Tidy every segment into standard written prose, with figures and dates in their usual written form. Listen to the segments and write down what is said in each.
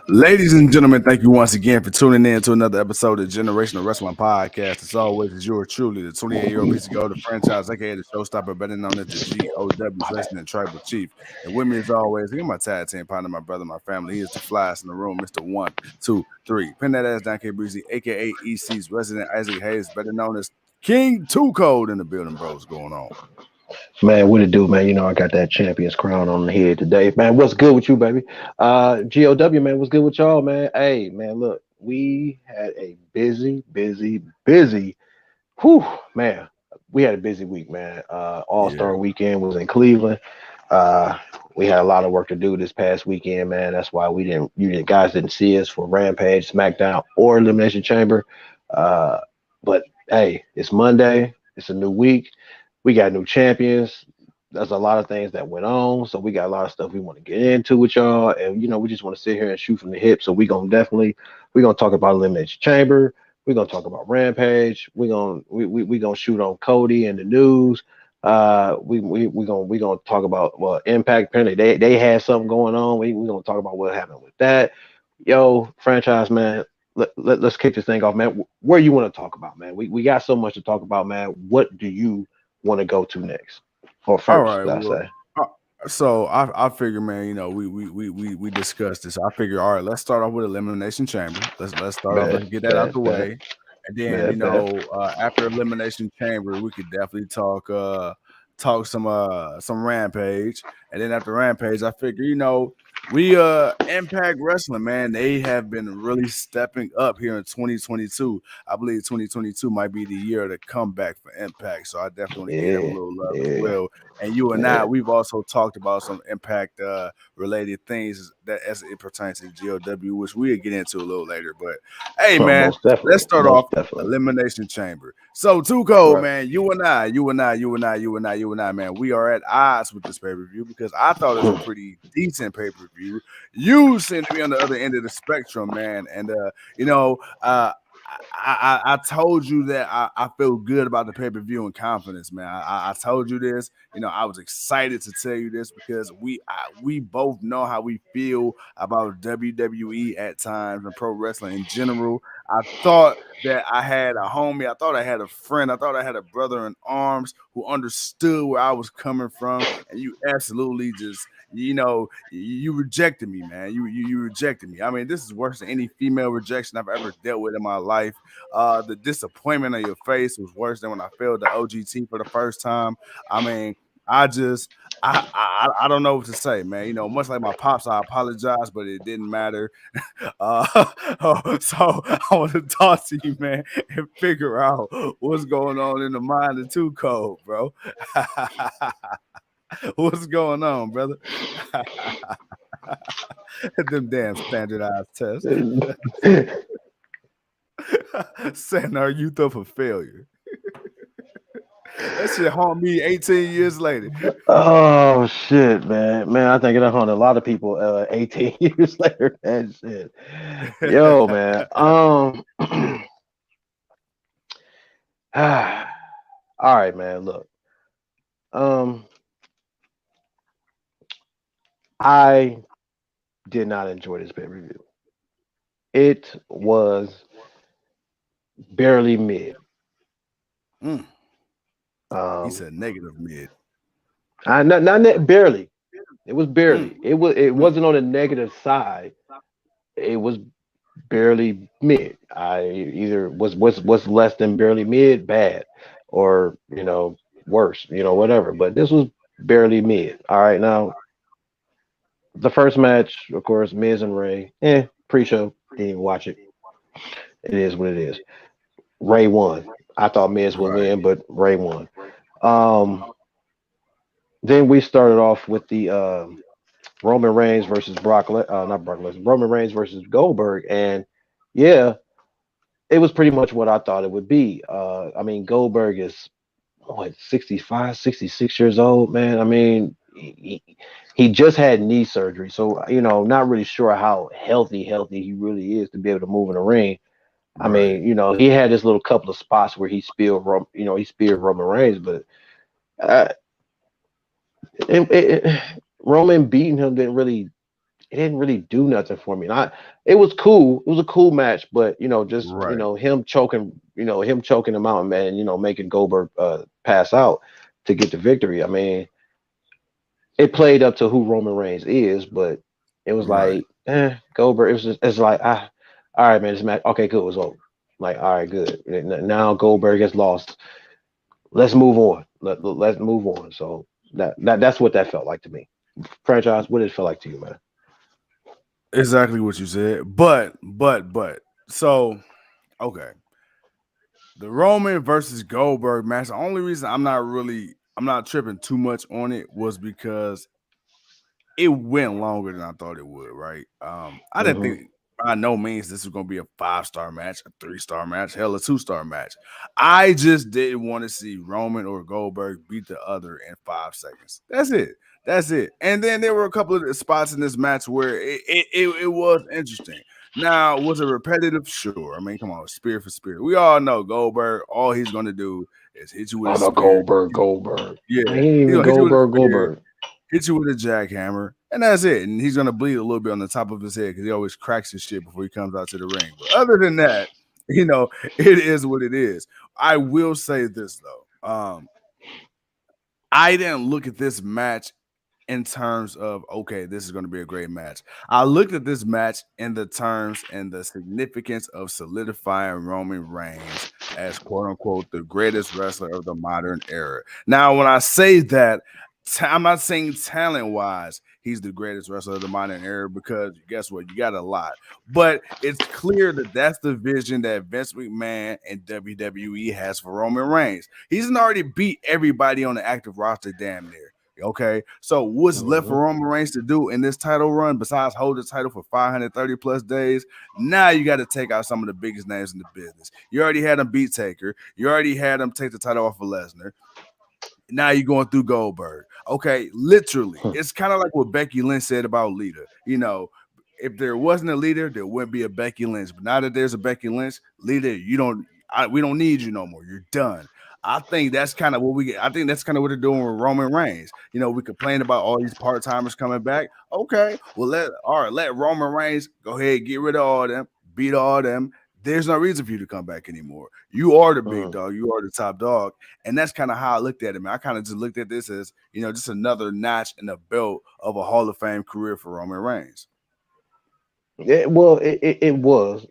Ladies and gentlemen, thank you once again for tuning in to another episode of Generational Wrestling Podcast. As always, it's yours truly, the 28-year-old piece of gold, the franchise, aka the showstopper, better known as the GOW's Resident Tribal Chief. And with me, as always, here's my tag team partner, my brother, my family. He is the flyest in the room, Mr. 1, 2, 3. Pin that ass down, K Breezy, aka EC's Resident Isaac Hayes, better known as King Too Cold in the building, bro. What's going on? Man, what it do, man? You know, I got that champion's crown on the head today. Man, what's good with you, baby? GOW, man, what's good with y'all, man? Hey, man, look, we had a busy, whew, man. We had a busy week, man. All-Star weekend was in Cleveland. Uh, we had a lot of work to do this past weekend, man. That's why you guys didn't see us for Rampage, SmackDown, or Elimination Chamber. But hey, it's Monday. It's a new week. We got new champions. There's a lot of things that went on, so we got a lot of stuff we want to get into with y'all, and we just want to sit here and shoot from the hip. So we're gonna talk about Elimination Chamber. We're gonna talk about Rampage. We gonna shoot on Cody and the news. We gonna talk about Impact. Apparently they had something going on. We gonna talk about what happened with that. Yo, franchise man. Let's kick this thing off, man. Where you want to talk about, man? We got so much to talk about, man. What do you want to go to next or first? All right, Let's say. So I figure, man, we discussed this. I figure, all right, let's start off with Elimination Chamber. Let's start off. Let's get that out the way, and then after Elimination Chamber, we could definitely talk some Rampage, and then after Rampage, I figure, we Impact Wrestling, man, they have been really stepping up here in 2022. I believe 2022 might be the year of the comeback for Impact, so I definitely want to give them a little love as well. And you and I, we've also talked about some Impact related things that as it pertains to GOW, which we'll get into a little later. But hey, man, let's start off Elimination Chamber. So Too Cold, man, you and I, man, we are at odds with this pay-per-view because I thought it was a pretty decent pay-per-view. You seem to be on the other end of the spectrum, man, and I told you that I feel good about the pay-per-view and confidence, man. I told you this. I was excited to tell you this because we both know how we feel about WWE at times and pro wrestling in general. I thought that I had a homie. I thought I had a friend. I thought I had a brother in arms who understood where I was coming from. And you absolutely just, you rejected me, man. You rejected me. I mean, this is worse than any female rejection I've ever dealt with in my life. The disappointment on your face was worse than when I failed the OGT for the first time. I mean, I don't know what to say, man. Much like my pops, I apologize, but it didn't matter. So I want to talk to you, man, and figure out what's going on in the mind of Too Cold, bro. What's going on, brother? Them damn standardized tests. Setting our youth up for failure. That shit haunt me 18 years later. Oh shit, man. I think it haunt a lot of people 18 years later. That shit. Yo, man. All right, man. Look. I did not enjoy this pay-per-view. It was barely mid. He said negative mid. Not barely. It was barely. It wasn't on the negative side. It was barely mid. I either was less than barely mid, bad, or worse, whatever. But this was barely mid. All right, now the first match, of course, Miz and Ray. Pre-show, didn't even watch it. It is what it is. Ray won. I thought Miz would win, but Ray won. Then we started off with the Roman Reigns versus Roman Reigns versus Goldberg, and yeah, it was pretty much what I thought it would be. I mean, Goldberg is 65, 66 years old, man. I mean, he just had knee surgery, so not really sure how healthy he really is to be able to move in the ring. I mean, he had this little couple of spots where he speared Roman Reigns, but Roman beating him didn't really it didn't really do nothing for me. It was cool. It was a cool match, but just Right. him choking him out, man. Making Goldberg pass out to get the victory. I mean, it played up to who Roman Reigns is, but it was Right. like, Goldberg. It's like, all right, man, this match, okay, good, it was over. Like, all right, good. Now Goldberg gets lost. Let's move on. Let's move on. So that's what that felt like to me. Franchise, what did it feel like to you, man? Exactly what you said. But so okay. The Roman versus Goldberg match. The only reason I'm not tripping too much on it was because it went longer than I thought it would, right? I didn't Hmm. think by no means this was gonna be a 5-star match, a 3-star match, hell, a 2-star match. I just didn't want to see Roman or Goldberg beat the other in 5 seconds. That's it. That's it. And then there were a couple of spots in this match where it was interesting. Now, was it repetitive? Sure. I mean, come on, spear for spear. We all know Goldberg, all he's gonna do is hit you with Oh a no, spear. Goldberg. Yeah, Man, he ain't he's even gonna hit you with a spear, Goldberg. hit you with a jackhammer, and that's it. And he's gonna bleed a little bit on the top of his head because he always cracks his shit before he comes out to the ring. But other than that, it is what it is. I will say this though. I didn't look at this match in terms of, okay, this is going to be a great match. I looked at this match in the terms and the significance of solidifying Roman Reigns as quote unquote the greatest wrestler of the modern era. Now, when I say that, I'm not saying talent wise he's the greatest wrestler of the modern era, because guess what, you got a lot, but it's clear that that's the vision that Vince McMahon and WWE has for Roman Reigns. He's already beat everybody on the active roster damn near. Okay, so what's left Hmm. for Roman Reigns to do in this title run besides hold the title for 530 plus days? Now you got to take out some of the biggest names in the business. You already had him beat Taker. You already had him take the title off of Lesnar. Now you're going through Goldberg. Okay, literally, it's kind of like what Becky Lynch said about Lita. If there wasn't a leader, there wouldn't be a Becky Lynch. But now that there's a Becky Lynch, Lita, we don't need you no more. You're done. I think that's kind of what we get. I think that's kind of what they're doing with Roman Reigns. We complain about all these part timers coming back. Okay, well let Roman Reigns go ahead, get rid of all them, beat all them. There's no reason for you to come back anymore. You are the big Hmm. dog. You are the top dog. And that's kind of how I looked at it, man. I kind of just looked at this as, just another notch in the belt of a Hall of Fame career for Roman Reigns. Well, it was.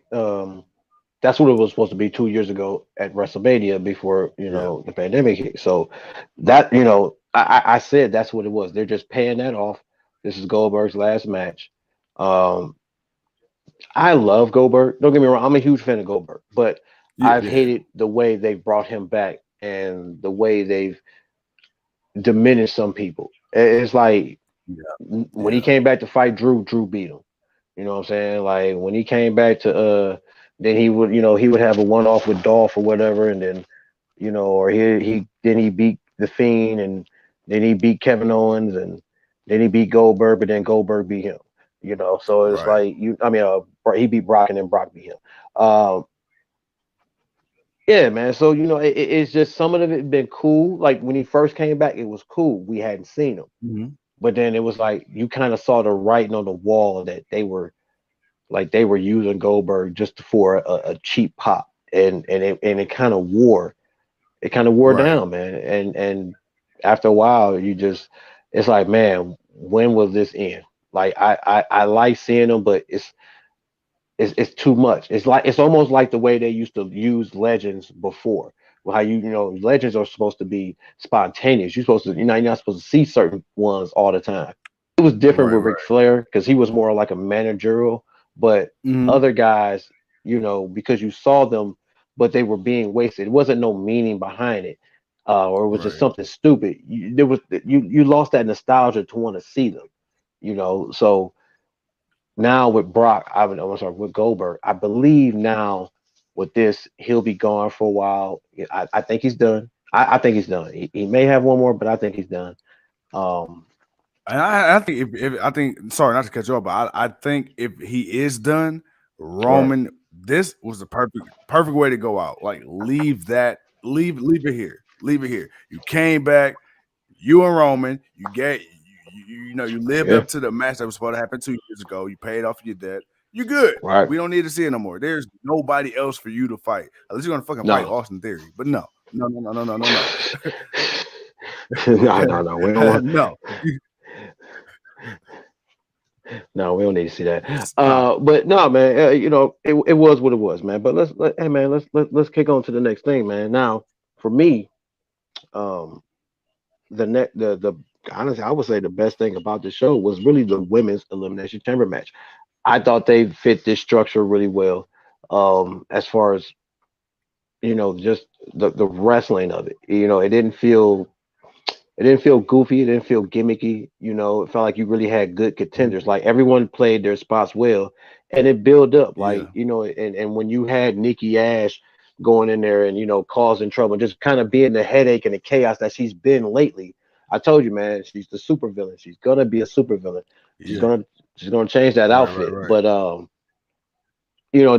That's what it was supposed to be 2 years ago at WrestleMania before Yeah. the pandemic hit. So that I said that's what it was. They're just paying that off. This is Goldberg's last match. Um, I love Goldberg. Don't get me wrong. I'm a huge fan of Goldberg, but Yeah. I've Yeah. hated the way they've brought him back and the way they've diminished some people. It's like Yeah. when he Yeah. came back to fight Drew beat him. You know what I'm saying? Like when he came back to then he would have a one off with Dolph or whatever, and then or he beat the Fiend, and then he beat Kevin Owens, and then he beat Goldberg, but then Goldberg beat him. So it's Right. like he beat Brock and then Brock beat him. Um, yeah, man. So it's just some of it been cool. Like when he first came back, it was cool. We hadn't seen him, Mhm. but then it was like you kind of saw the writing on the wall that they were using Goldberg just for a cheap pop, and it kind of wore Right. down, man. And after a while, it's like, man, when will this end? Like I like seeing them, but it's too much. It's almost like the way they used to use legends before. How legends are supposed to be spontaneous. You're not supposed to see certain ones all the time. It was different Right. with Ric Right. Flair because he was more like a managerial, but Mhm. other guys, because you saw them, but they were being wasted. It wasn't no meaning behind it, or it was just Right. something stupid. You lost that nostalgia to want to see them. So now with I'm sorry, with Goldberg, I believe now with this he'll be gone for a while. I think he's done. I think he's done. He may have one more, but I think he's done. Um, And I think if I think, sorry not to cut you off, but I think if he is done, right. Roman, this was the perfect way to go out. Like leave it here. Leave it here. You came back, you and Roman, you get You lived Yeah. up to the match that was supposed to happen 2 years ago. You paid off your debt. You're good. Right. We don't need to see it no more. There's nobody else for you to fight. Unless you're gonna fucking fight No. Austin Theory. But no. No. We don't want. No. No, we don't need to see that. Stop. But no, man. It was what it was, man. But hey, man, let's kick on to the next thing, man. Now, for me, um, the honestly, I would say the best thing about the show was really the women's elimination chamber match. I thought they fit this structure really well. As far as just the wrestling of it. It didn't feel goofy. It didn't feel gimmicky. It felt like you really had good contenders. Like everyone played their spots well, and it built up. Yeah. Like and when you had Nikki Ash going in there and causing trouble, just kind of being the headache and the chaos that she's been lately. I told you, man, she's the super villain. She's gonna be a super villain. She's Yeah. gonna she's gonna change that outfit. Right. But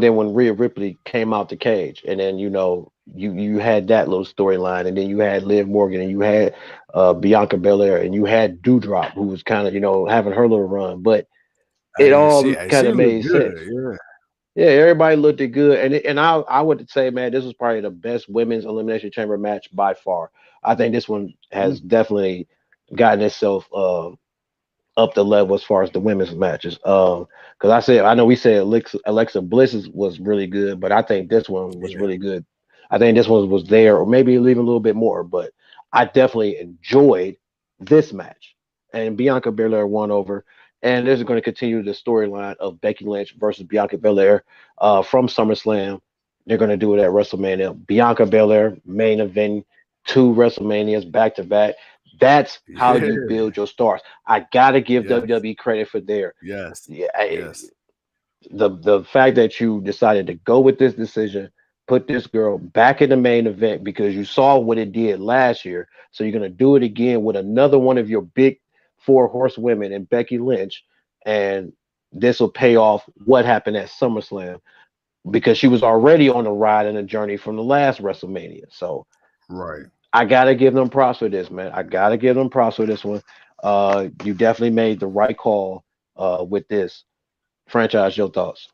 then when Rhea Ripley came out the cage, and then you had that little storyline, and then you had Liv Morgan, and you had Bianca Belair, and you had Doudrop, who was kind of having her little run, but it Hey, all kind she of looked made good. sense. Yeah. Yeah, everybody looked it good, and I would say, man, this was probably the best women's elimination chamber match by far. I think this one has Mm, definitely gotten itself up the level as far as the women's matches. Because I know we said Alexa Bliss was really good, but I think this one was yeah. really good. I think this one was there, or maybe even a little bit more. But I definitely enjoyed this match, and Bianca Belair won over. And this is going to continue the storyline of Becky Lynch versus Bianca Belair from SummerSlam. They're going to do it at WrestleMania. Bianca Belair main event, 2 WrestleManias back to back. That's how you Yeah. build your stars. I gotta give Yes. WWE credit for their Yes. yeah, Yes. the fact that you decided to go with this decision, put this girl back in the main event because you saw what it did last year. So you're gonna do it again with another one of your big 4 horsewomen and Becky Lynch, and this will pay off what happened at SummerSlam because she was already on a ride and a journey from the last WrestleMania. So Right. I gotta give them props for this, man. I gotta give them props for this one. You definitely made the right call with this franchise. Your thoughts?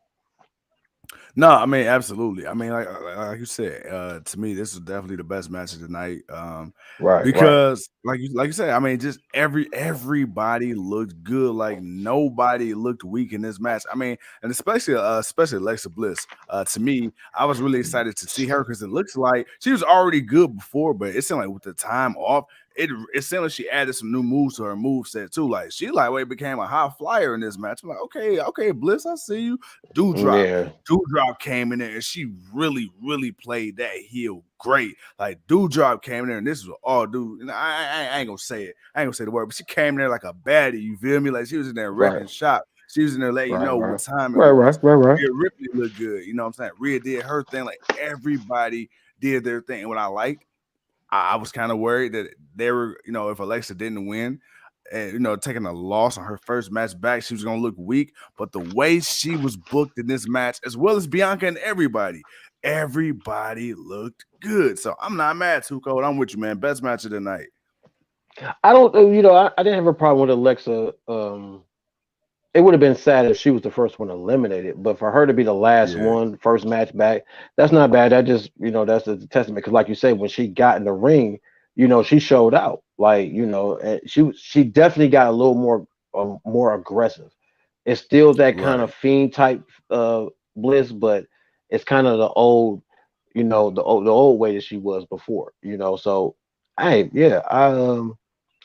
No, I mean, absolutely. I mean, like you said, to me, this is definitely the best match of the night. Right. Because like you said, I mean, just everybody looked good. Like nobody looked weak in this match. I mean, and especially Alexa Bliss. To me, I was really excited to see her because it looks like she was already good before, but it seemed like with the time off, it seemed like she added some new moves to her move set too. Like she lightweight became a high flyer in this match. I'm like, okay, Bliss, I see you. Doudrop. Yeah. Doudrop came in there and she really played that heel great. Like Doudrop came in there and this was all dude. And I ain't gonna say it. I ain't gonna say the word, but she came in there like a baddie. You feel me? Like she was in there Right. wrecking shop. She was in there letting you Right. know what Right. time it Right. was. Right. Right. Right. Rhea Ripley looked good. You know what I'm saying? Rhea did her thing. Like everybody did their thing. And what I liked, I was kind of worried that they were, if Alexa didn't win and, taking a loss on her first match back, she was going to look weak. But the way she was booked in this match, as well as Bianca and everybody looked good. So I'm not mad, Too Cold. I'm with you, man. Best match of the night. I don't. I didn't have a problem with Alexa. It would have been sad if she was the first one eliminated, but for her to be the last Yeah, one, first match back, that's not bad. That just, that's a testament. Because, like you say, when she got in the ring, she showed out. Like, and she definitely got a little more aggressive. It's still that kind right. of fiend type Bliss, but it's kind of the old, the old way that she was before. So I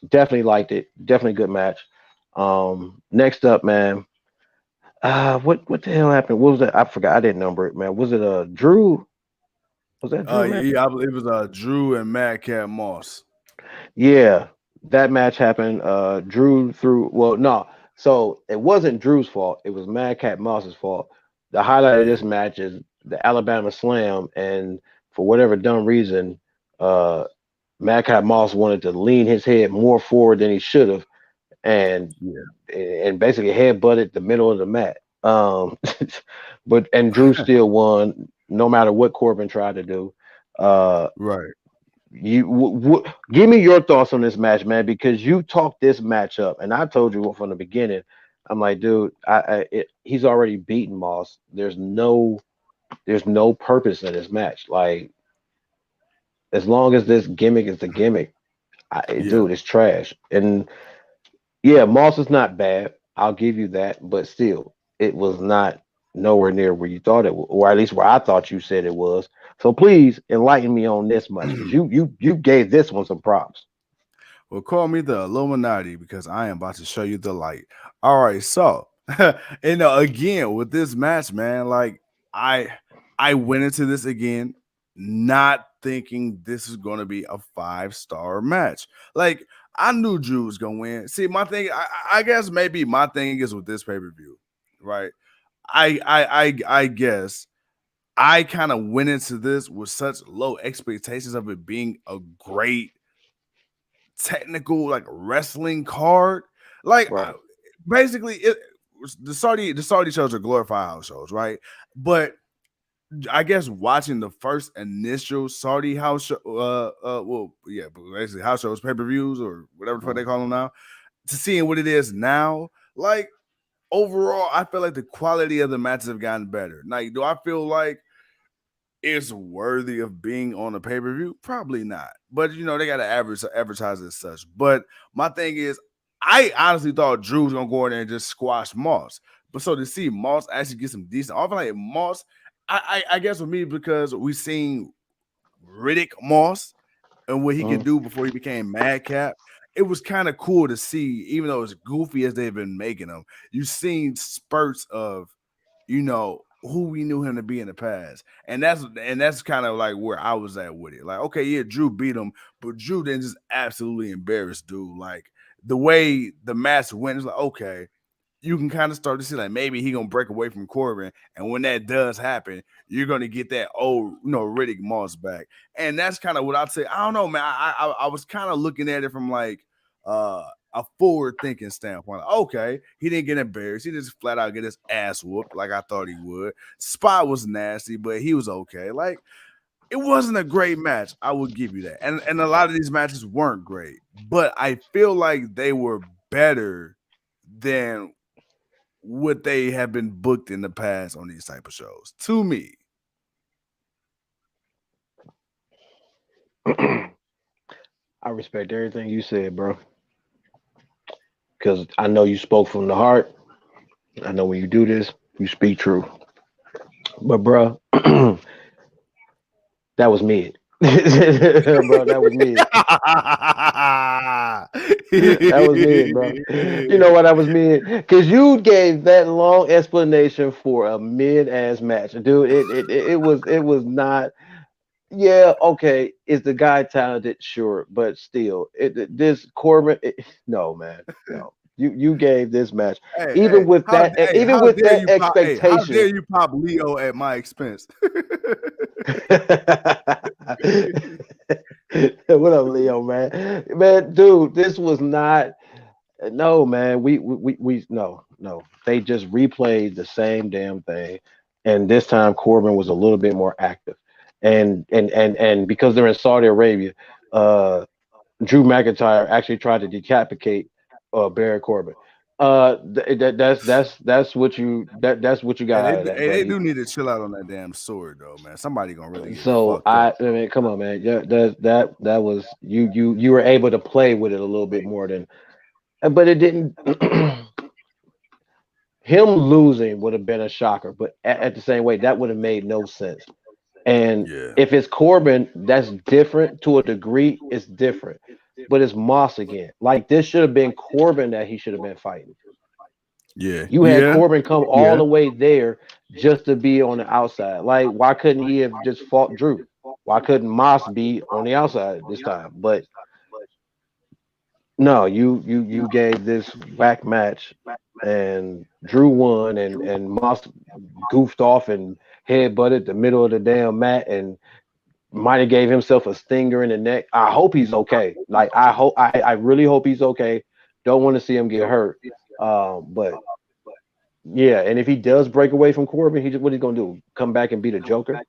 definitely liked it. Definitely good match. Next up, man. What the hell happened? What was that? I forgot. I didn't number it, man. Was it Drew? Was that Drew match? Yeah, I believe it was Drew and Madcap Moss. Yeah, that match happened. Drew threw. Well, no. So it wasn't Drew's fault. It was Madcap Moss's fault. The highlight of Yeah, this match is the Alabama Slam, and for whatever dumb reason, uh, Madcap Moss wanted to lean his head more forward than he should have, and yeah. and basically headbutted the middle of the mat. But Drew still won, no matter what Corbin tried to do. Uh, Right. Give me your thoughts on this match, man, because you talked this match up, and I told you from the beginning. I'm like, dude, he's already beaten Moss. There's no purpose in this match. Like, as long as this gimmick is the gimmick, Yeah. dude, it's trash. And yeah, Moss is not bad. I'll give you that, but still, it was not nowhere near where you thought it was, or at least where I thought you said it was. So please enlighten me on this much, because you gave this one some props. Well, call me the Illuminati because I am about to show you the light. All right, so again with this match, man, like I I went into this again not thinking this is going to be a 5-star match. Like I knew Drew was going to win. See, my thing, I guess maybe my thing is with this pay per view, right? I guess I kind of went into this with such low expectations of it being a great technical like wrestling card. Like Right. basically the Saudi shows are glorified house shows, right? But I guess watching the first initial Saudi house show, well, yeah, but basically house shows, pay-per-views, or whatever the fuck Mhm. they call them now, to seeing what it is now, like overall, I feel like the quality of the matches have gotten better. Like, do I feel like it's worthy of being on a pay per view? Probably not. But they got to advertise it as such. But my thing is, I honestly thought Drew was gonna go in there and just squash Moss. But so to see Moss actually get some decent, I feel like Moss. I guess with me because we seen Riddick Moss and what he could Mhm. do before he became Madcap. It was kind of cool to see, even though as goofy as they've been making him, you've seen spurts of who we knew him to be in the past. And that's kind of like where I was at with it. Like, okay, yeah, Drew beat him, but Drew didn't just absolutely embarrass dude. Like the way the match went, it's like, okay, you can kind of start to see like maybe he gonna break away from Corbin, and when that does happen, you're gonna get that old Riddick Moss back, and that's kind of what I'd say. I don't know, man. I was kind of looking at it from like a forward thinking standpoint. Like, okay, he didn't get embarrassed. He just flat out get his ass whooped like I thought he would. Spot was nasty, but he was okay. Like it wasn't a great match. I would give you that, and a lot of these matches weren't great, but I feel like they were better than what they have been booked in the past on these type of shows. To me, I respect everything you said, bro, because I know you spoke from the heart. I know when you do this, you speak true. But, bro, that was mid. Bro, that was mid. That was mid, bro. You know why that was mid? Because you gave that long explanation for a mid ass match, dude. It was not. Yeah, okay. Is the guy talented? Sure, but still, this Corbin. No, man, no. You gave this match, Hey, even how with dare that you pop? Hey, how dare expectation. you pop Leo at my expense? What up, Leo, man? Man, dude, this was not. No, man. We no. They just replayed the same damn thing, and this time Corbin was a little bit more active, and because they're in Saudi Arabia, uh, Drew McIntyre actually tried to decapitate Baron Corbin. That's what you got out of that, They buddy. do need to chill out on that damn sword though, man. Somebody gonna really get So fucked up. I mean, come on, man. Yeah, that was you were able to play with it a little bit more than, but it didn't. Him losing would have been a shocker, but at the same way, that would have made no sense. And Yeah, if it's Corbin, that's different to a degree. It's different, but it's Moss again. Like this should have been Corbin that he should have been fighting. yeah, You had yeah, Corbin come all yeah. the way there just to be on the outside. Like, why couldn't he have just fought Drew? Why couldn't Moss be on the outside this time? But no, you gave this whack match, and Drew won, and Moss goofed off and headbutted the middle of the damn mat, and might have gave himself a stinger in the neck. I hope he's okay. Like I really hope he's okay. Don't want to see him get hurt. But yeah, and if he does break away from Corbin, what he's gonna do? Come back and be the Joker?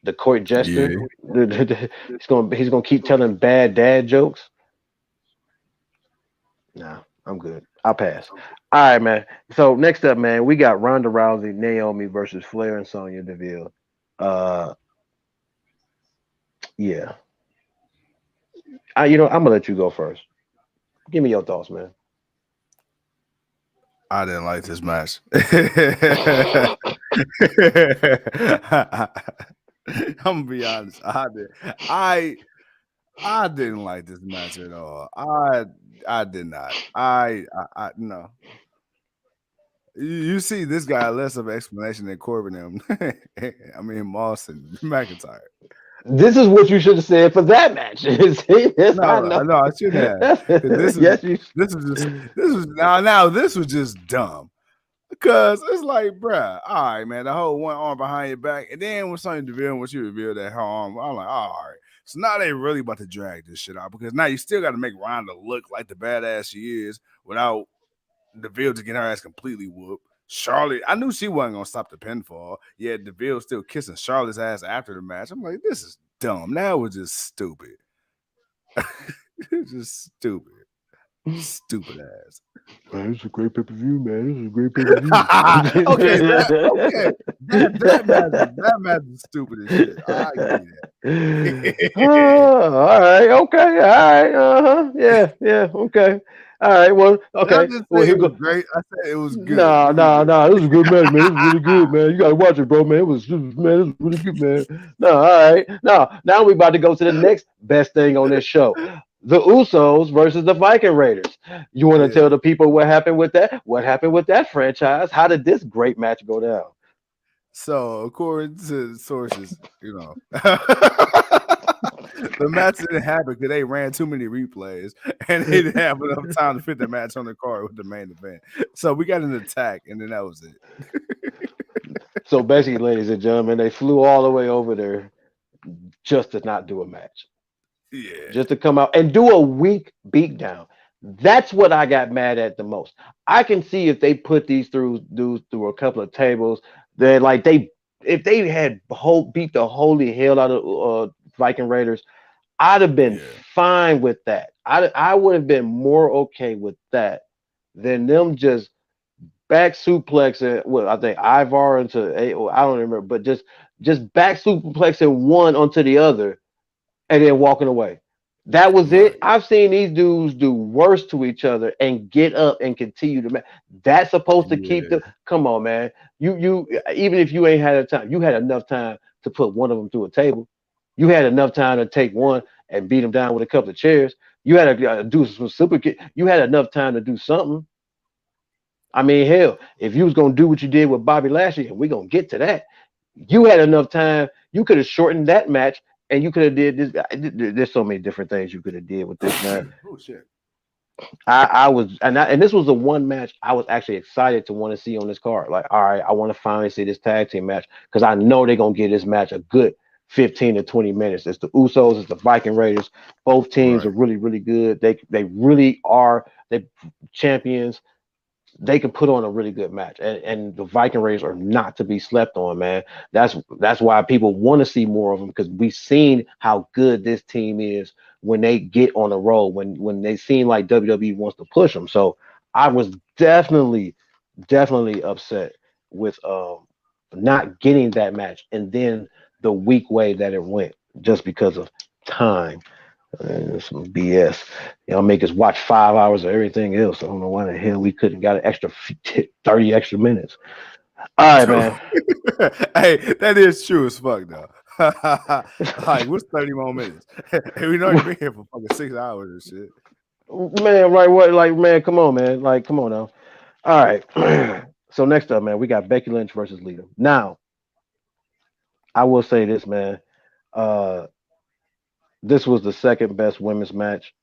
the court jester. Yeah. He's gonna keep telling bad dad jokes. Nah, I'm good. I'll pass. All right, man. So next up, man, we got Ronda Rousey, Naomi versus Flair and Sonya Deville. Uh, yeah. I'm gonna let you go first. Give me your thoughts, man. I didn't like this match. I'm gonna be honest. I didn't like this match at all. I did not. I no. You see, this guy less of an explanation than Corbin him. I mean, Moss and McIntyre. This is what you should have said for that match. See, yes, I No, know. I shouldn't have. 'Cause Yes, you. this was now this was just dumb. Because it's like, bruh, all right, man, the whole one arm behind your back. And then when Sonya Deville, when she revealed that her arm, I'm like, all right. So now they really about to drag this shit out because now you still got to make Ronda look like the badass she is without Deville to get her ass completely whooped. Charlotte, I knew she wasn't going to stop the pinfall. Yet Deville still kissing Charlotte's ass after the match. I'm like, this is dumb. That was just stupid. It's just stupid. Stupid ass. Man, this is a great pay-per-view, man. This is a great pay-per-view. Okay, that match is stupid as shit. I get it. All right, okay, all right, yeah, okay, all right. Well, Did I okay. just Well, say here it was go. great? I said it was good. Nah, Really nah, good. nah. This is a good match, man. This is really good, man. You gotta watch it, bro, man. This is really good, man. No, all right. Now we about to go to the next best thing on this show. The Usos versus the Viking Raiders. You want to Yeah. tell the people what happened with that? What happened with that franchise? How did this great match go down? So according to sources, the match didn't happen because they ran too many replays and they didn't have enough time to fit the match on the card with the main event. So we got an attack, and then that was it. So basically, ladies and gentlemen, they flew all the way over there just to not do a match. Yeah. Just to come out and do a weak beatdown. That's what I got mad at the most. I can see if they put these through a couple of tables, they're like if they had beat the holy hell out of Viking Raiders, I'd have been fine with that. I would have been more okay with that than them just back suplexing. Well, I think Ivar into I don't remember, but just back suplexing one onto the other and then walking away. That was Right. it. I've seen these dudes do worse to each other and get up and continue to match. That's supposed to keep Yeah. the. Come on, man. You even if you ain't had a time, you had enough time to put one of them through a table. You had enough time to take one and beat him down with a couple of chairs. You had to do some super kick. You had enough time to do something. I mean, hell, if you was gonna do what you did with Bobby Lashley, and we're gonna get to that, you had enough time. You could have shortened that match, and you could have did this. There's so many different things you could have did with this match. Oh shit. I was, and this was the one match I was actually excited to want to see on this card. Like, all right, I want to finally see this tag team match because I know they're gonna give this match a good 15 to 20 minutes. It's the Usos, it's the Viking Raiders. Both teams are really, really good. They really are they champions. They can put on a really good match, and the Viking Raiders are not to be slept on, man. That's why people want to see more of them because we've seen how good this team is when they get on a roll, when they seem like WWE wants to push them. So I was definitely upset with not getting that match, and then the weak way that it went just because of time. Some BS. Y'all make us watch 5 hours of everything else. I don't know why the hell we couldn't got an extra 30 extra minutes. All right, man. Hey, that is true as fuck though. Like, what's 30 more minutes? Hey, we know you've been here for fucking 6 hours and shit. Man, right, what? Like, man, come on, man. Like, come on now. All right. So next up, man, we got Becky Lynch versus Lita. Now, I will say this, man. This was the second best women's match.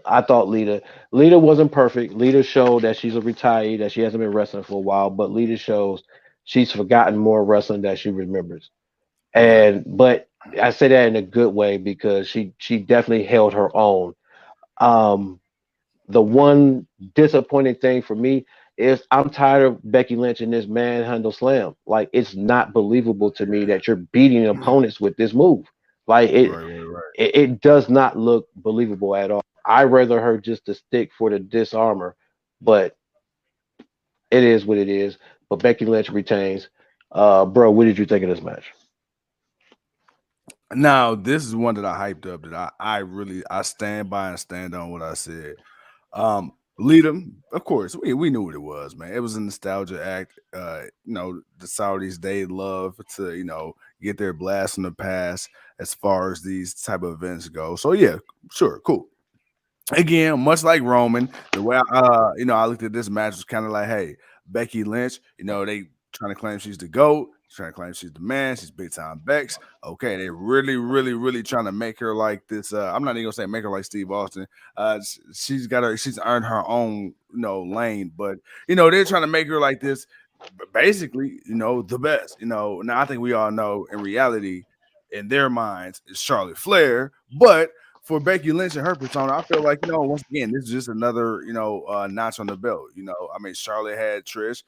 I thought Lita wasn't perfect. Lita showed that she's a retiree, that she hasn't been wrestling for a while, but Lita shows she's forgotten more wrestling that she remembers. Right. But I say that in a good way because she definitely held her own. The one disappointing thing for me is I'm tired of Becky Lynch in this manhandle slam. Like it's not believable to me that you're beating opponents with this move. Like Right. it does not look believable at all. I rather her just to stick for the disarmor, but it is what it is. But Becky Lynch retains. Bro, what did you think of this match? Now, this is one that I hyped up that I really I stand by and stand on what I said. Lita, of course, we knew what it was, man. It was a nostalgia act. The Saudis, they love to, get their blast from the past as far as these type of events go. So yeah, sure, cool. Again, much like Roman, the way I looked at this match was kind of like, hey, Becky Lynch, they trying to claim she's the GOAT, trying to claim she's the man, she's big time Bex. Okay, they really, really, really trying to make her like this. I'm not even gonna say make her like Steve Austin. She's earned her own, lane, but they're trying to make her like this, basically, the best. Now I think we all know in reality, in their minds, is Charlotte Flair, but for Becky Lynch and her persona, I feel like, once again, this is just another, notch on the belt. I mean, Charlotte had Trish,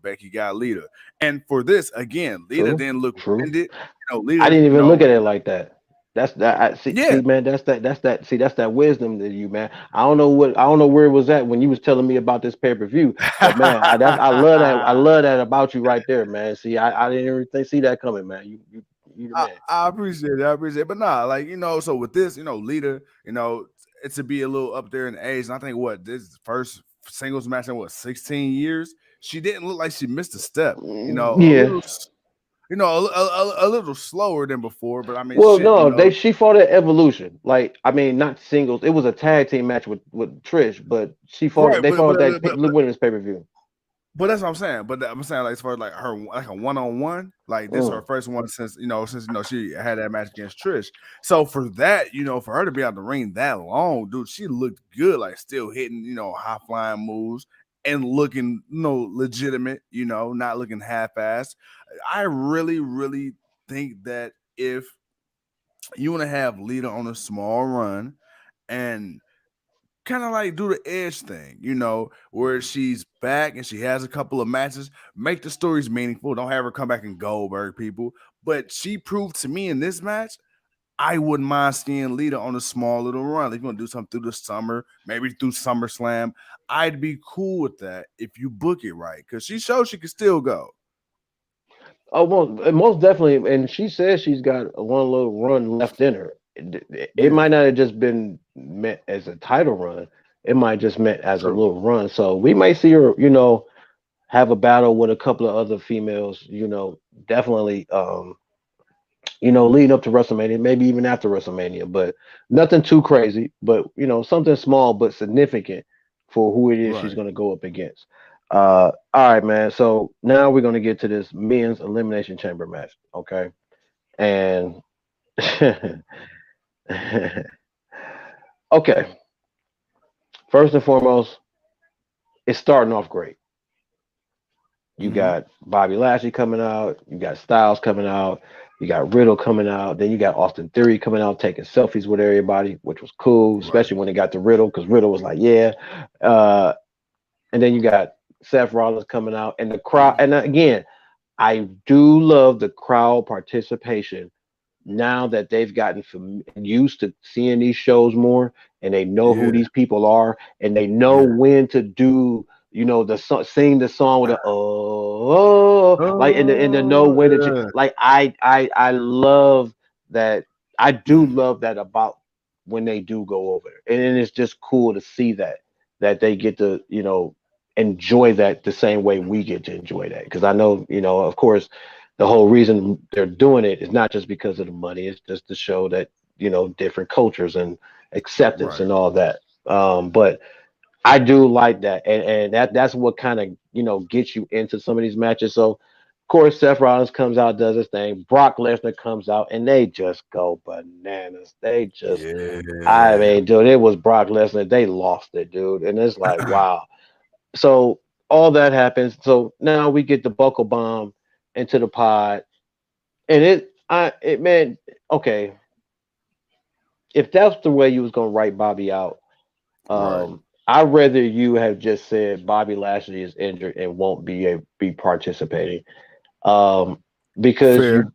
Becky got Lita. And for this, again, Lita True, didn't look true. winded. I Lita, didn't even look at it like that. That's that. yeah. See, man. That's that wisdom to you, man. I don't know where it was at when you was telling me about this pay per view, but man, I love that. I love that about you right there, man. See, I didn't even see that coming, man. You the I, man. I appreciate it. I appreciate it. But nah, like, so with this, Lita, it's to be a little up there in age. And I think this first singles match in 16 years, she didn't look like she missed a step. A Yeah. little a little slower than before, but I mean, Well, shit, no, she fought at Evolution. Like, I mean, not singles. It was a tag team match with Trish, but right? they fought at that women's pay per view. But that's what I'm saying. But I'm saying, like, as far as like her like a one-on-one, like this is her first one since she had that match against Trish. So for that, for her to be out the ring that long, dude, she looked good, like still hitting high flying moves and looking legitimate, not looking half-assed. I really, really think that if you want to have Lita on a small run and kind of like do the edge thing, where she's back and she has a couple of matches, make the stories meaningful. Don't have her come back and Goldberg people. But she proved to me in this match, I wouldn't mind seeing Lita on a small little run. If you're gonna do something through the summer, maybe through SummerSlam, I'd be cool with that if you book it right. Cause she showed she could still go. Oh, most definitely. And she says she's got one little run left in her. It Yeah, might not have just been meant as a title run. It might just meant as a true. little run. So we might see her, have a battle with a couple of other females. Definitely. Leading up to WrestleMania, maybe even after WrestleMania, but nothing too crazy. But something small but significant for who it is she's Right. going to go up against. All right, man. So now we're going to get to this men's elimination chamber match. Okay, and okay, first and foremost, it's starting off great. You Mm-hmm. got Bobby Lashley coming out. You got Styles coming out. You got Riddle coming out. Then you got Austin Theory coming out taking selfies with everybody, which was cool, Right. especially when they got to Riddle because Riddle was like, yeah. Uh, and then you got Seth Rollins coming out and the crowd. And again, I do love the crowd participation now that they've gotten used to seeing these shows more and they know who Yeah. these people are and they know Yeah. when to do sing the song with the like and the know Oh, when to yeah. like I love that. I do love that about when they do go over there, and it's just cool to see that they get to enjoy that the same way we get to enjoy that, because I know of course the whole reason they're doing it is not just because of the money. It's just to show that different cultures and acceptance Right. and all that. But I do like that, and that's what kind of gets you into some of these matches. So, of course, Seth Rollins comes out, does his thing. Brock Lesnar comes out, and they just go bananas. They just, I Yeah. mean, dude, it was Brock Lesnar. They lost it, dude, and it's like, wow. So all that happens. So now we get the buckle bomb into the pod, and man, okay, if that's the way you was gonna write Bobby out, Right. I'd rather you have just said Bobby Lashley is injured and won't be participating. Um, because Fair.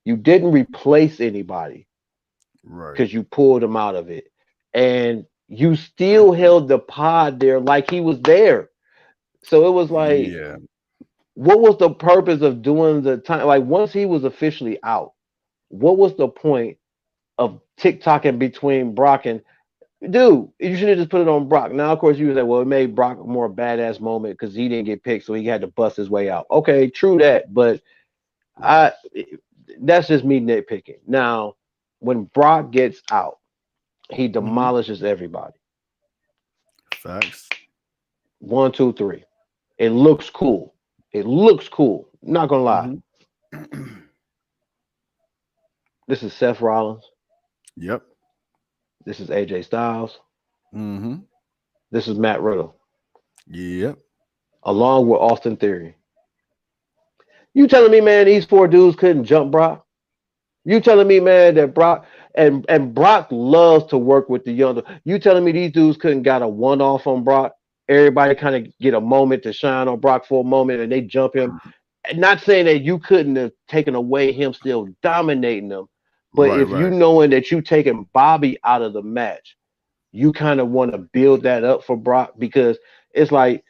you didn't replace anybody Right. because you pulled him out of it, and you still held the pod there like he was there. So it was like, Yeah. what was the purpose of doing the time? Like once he was officially out, what was the point of TikToking between Brock and dude? You should have just put it on Brock. Now, of course, you would say, well, it made Brock a more badass moment because he didn't get picked, so he had to bust his way out. Okay, true that, but Right. I that's just me nitpicking. Now, when Brock gets out, he Mm-hmm. demolishes everybody. Facts. One, two, three. It looks cool. It looks cool. Not gonna lie. Mm-hmm. This is Seth Rollins. Yep. This is AJ Styles. Mm-hmm. This is Matt Riddle, Yep. along with Austin Theory. You telling me, man, these four dudes couldn't jump Brock? You telling me, man, that Brock and Brock loves to work with the younger. You telling me these dudes couldn't got a one off on Brock? Everybody kind of get a moment to shine on Brock for a moment, and they jump him. Not saying that you couldn't have taken away him still dominating them, but Right. if you Right. knowing that you taking Bobby out of the match, you kind of want to build that up for Brock because it's like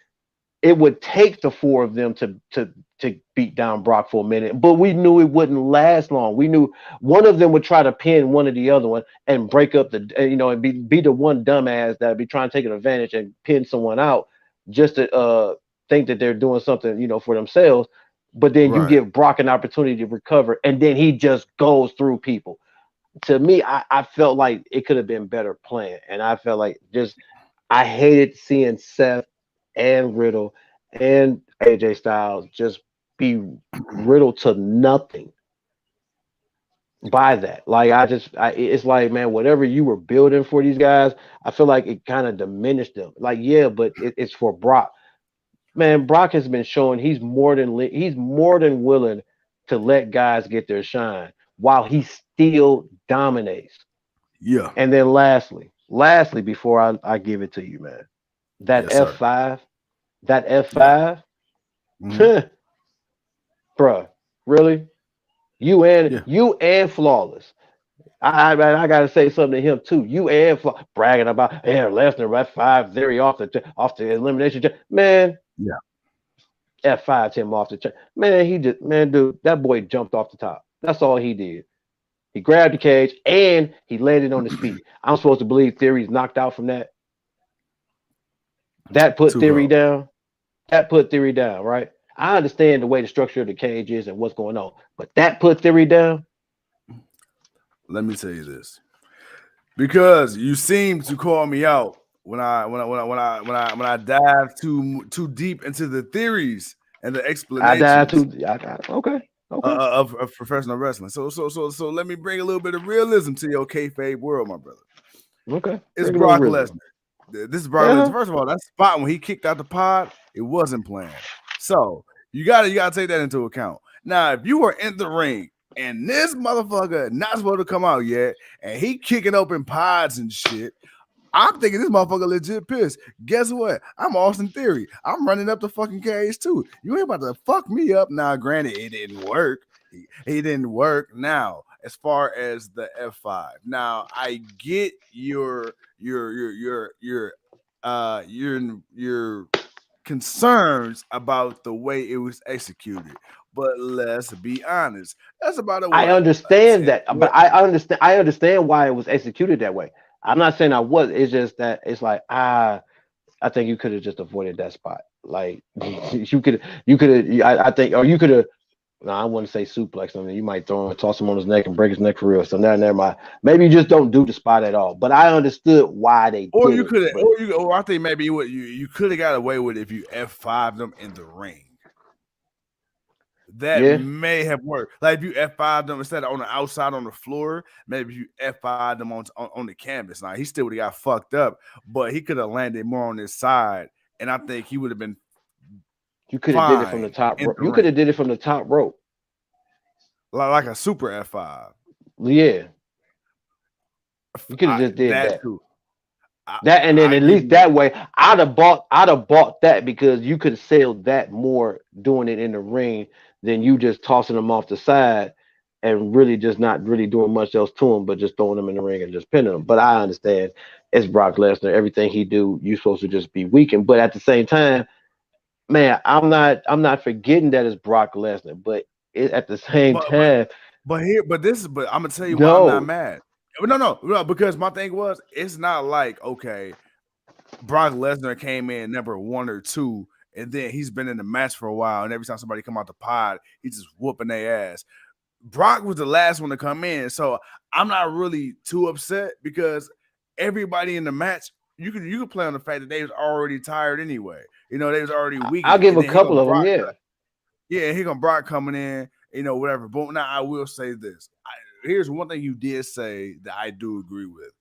it would take the four of them to beat down Brock for a minute, but we knew it wouldn't last long. We knew one of them would try to pin one of the other one and break up the and be the one dumbass that would be trying to take an advantage and pin someone out just to think that they're doing something for themselves. But then you Right. give Brock an opportunity to recover, and then he just goes through people. To me, I felt like it could have been better planned, and I felt like just I hated seeing Seth and Riddle and AJ Styles just be riddled to nothing by that. Like it's like, man, whatever you were building for these guys, I feel like it kind of diminished them. Like, yeah, but it's for Brock. Man, Brock has been showing he's more than willing to let guys get their shine while he still dominates. Yeah. And then lastly, before I give it to you, man, that Yes, sir. F5, that Yeah. F5, Mm-hmm. bruh, really? You and Yeah. you and Flawless. I gotta say something to him too. You and bragging about Lesnar F5 theory off the elimination. Man, Yeah. F5 him off the chain. Man, dude, that boy jumped off the top. That's all he did. He grabbed the cage and he landed on his feet. I'm supposed to believe Theory's knocked out from that. That put To Theory go. down. That put Theory down, right? I understand the way the structure of the cage is and what's going on, but that put Theory down. Let me tell you this. Because you seem to call me out when I dive too deep into the theories and the I died explanations too. Okay, okay, of professional wrestling. So let me bring a little bit of realism to your kayfabe world, my brother. okay. It's Bring a little Brock rhythm. Lesnar. This is Brock Lesnar. Uh-huh. First of all, that spot when he kicked out the pod, it wasn't planned. So you gotta take that into account. Now, if you were in the ring and this motherfucker not supposed to come out yet, and he kicking open pods and shit, I'm thinking this motherfucker legit pissed. Guess what? I'm Austin Theory. I'm running up the fucking cage too. You ain't about to fuck me up. Now, granted, it didn't work. He didn't work. Now, as far as the F5, now I get your concerns about the way it was executed. But let's be honest. That's about a I what? A understand 10, that, but I understand why it was executed that way. I'm not saying I was. It's just that it's like I think you could have just avoided that spot. Like you could have. I think, or you could have. No, I wouldn't say suplex him. You might throw him, toss him on his neck, and break his neck for real. So now, never mind. Maybe you just don't do the spot at all. But I understood why they Or did you it. could have, But or I think maybe what you could have got away with if you F5 them in the ring. That yeah, may have worked. Like if you F5 them instead of on the outside on the floor, maybe you F5 them on the canvas. Now he still would have got fucked up, but he could have landed more on his side, and I think he would have been you could have did it from the fine top in rope. the You could ring, have did it from the top rope. like a super F5. Yeah, you could have just did That that. too. That and then I at give least you that way, I'd have bought that because you could sell that more doing it in the ring than you just tossing them off the side and really just not really doing much else to them, but just throwing them in the ring and just pinning them. But I understand it's Brock Lesnar. Everything he do, you're supposed to just be weakened. But at the same time, man, I'm not forgetting that it's Brock Lesnar. But at the same but but time, but I'm gonna tell you why I'm not no, mad. No, because my thing was it's not like okay, Brock Lesnar came in number 1 or 2, and then he's been in the match for a while, and every time somebody come out the pod, he's just whooping their ass. Brock was the last one to come in, so I'm not really too upset because everybody in the match, you could play on the fact that they was already tired anyway. They was already I'll weakened, give and a then he gonna couple of them. Brock, Yeah, yeah, he gonna Brock coming in, whatever. But now I will say this: here's one thing you did say that I do agree with.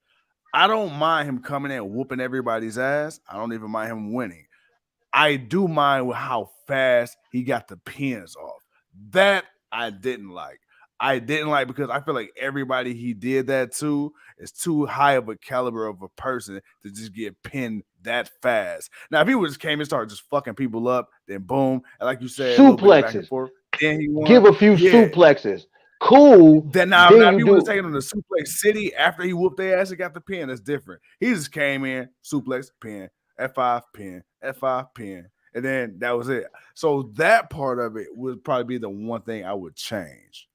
I don't mind him coming in whooping everybody's ass. I don't even mind him winning. I do mind with how fast he got the pins off. That I didn't like. I didn't like because I feel like everybody he did that to is too high of a caliber of a person to just get pinned that fast. Now, if he just came and started just fucking people up, then boom, and like you said, a little bit of back and suplexes. forth, then he won. Give a few Yeah. suplexes. Cool. Then now Then if you he would have do. taken him to Suplex City after he whooped their ass and got the pin, that's different. He just came in, suplex, pin, F5, pin, F5, pin, and then that was it. So that part of it would probably be the one thing I would change.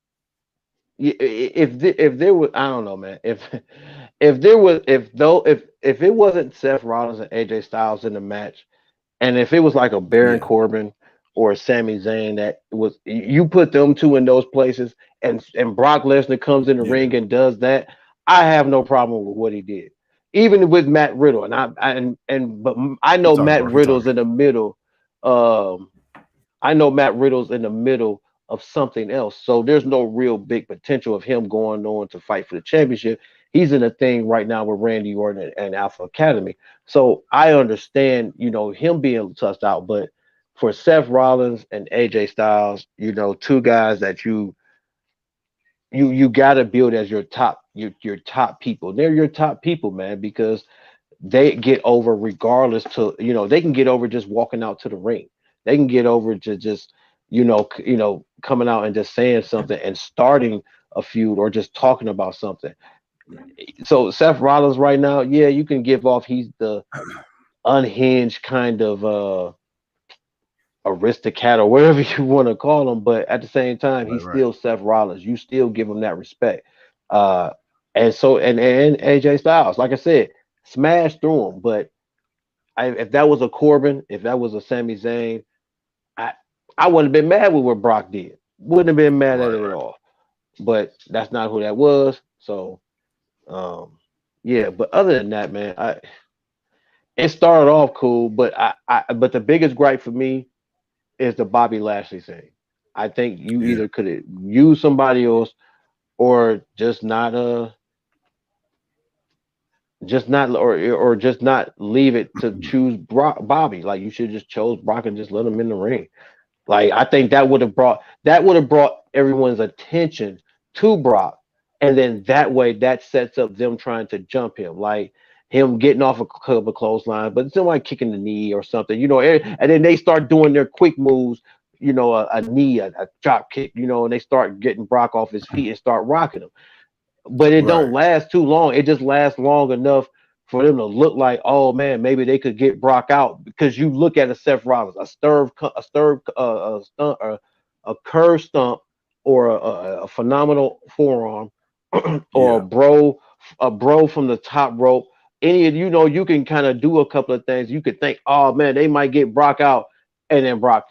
If there was, I don't know, man. If there was, if it wasn't Seth Rollins and AJ Styles in the match, and if it was like a Baron Yeah, Corbin or a Sami Zayn, that was you put them two in those places, and Brock Lesnar comes in the yeah, ring and does that, I have no problem with what he did. Even with Matt Riddle, but I he know talking, Matt bro. He Riddle's talking. in the middle. Um, I know Matt Riddle's in the middle of something else. So there's no real big potential of him going on to fight for the championship. He's in a thing right now with Randy Orton and Alpha Academy. So I understand, him being touched out, but for Seth Rollins and AJ Styles, two guys that you got to build as your top people. They're your top people, man, because they get over regardless they can get over just walking out to the ring. They can get over to just coming out and just saying something and starting a feud or just talking about something. So Seth Rollins right now, yeah, you can give off he's the unhinged kind of aristocrat or whatever you want to call him, but at the same time, Right, he's right. still Seth Rollins. You still give him that respect. Uh, and AJ Styles, like I said, smash through him. But if that was a Corbin, if that was a Sami Zayn, I I wouldn't have been mad with what Brock did. Wouldn't have been mad at Right, it at right. all. But that's not who that was. So um, yeah. But other than that, man, it started off cool. But but the biggest gripe for me is the Bobby Lashley thing. I think you Yeah, either could have used somebody else or just not leave it to choose Bobby. Like you should just chose Brock and just let him in the ring. Like I think that would have brought everyone's attention to Brock, and then that way that sets up them trying to jump him, like him getting off of a clothesline, but somebody kicking the knee or something, and then they start doing their quick moves, a knee, a drop kick, and they start getting Brock off his feet and start rocking him, but it don't right. last too long. It just lasts long enough for them to look like, oh man, maybe they could get Brock out because you look at a Seth Rollins, a stunt, a curve stump, or a phenomenal forearm, or Yeah, a bro from the top rope. Any of you can kind of do a couple of things. You could think, oh man, they might get Brock out, and then Brock,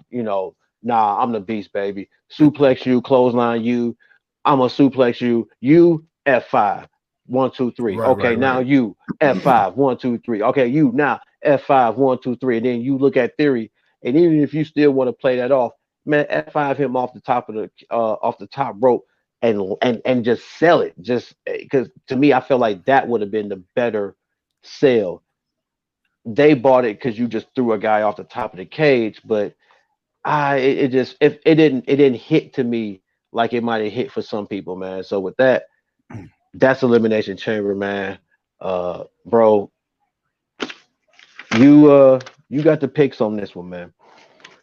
nah, I'm the beast, baby. Suplex you, clothesline you. I'm gonna suplex you. You F5. 1, 2, 3. right, Okay, right, now right. you F5. 1, 2, 3. Okay, you now F5. 1, 2, 3. And then you look at Theory. And even if you still want to play that off, man, F5 him off the top rope and just sell it. Just because to me, I feel like that would have been the better sell. They bought it because you just threw a guy off the top of the cage, but it didn't hit to me like it might have hit for some people, man. So with that, that's Elimination Chamber, man. Bro, you got the picks on this one, man.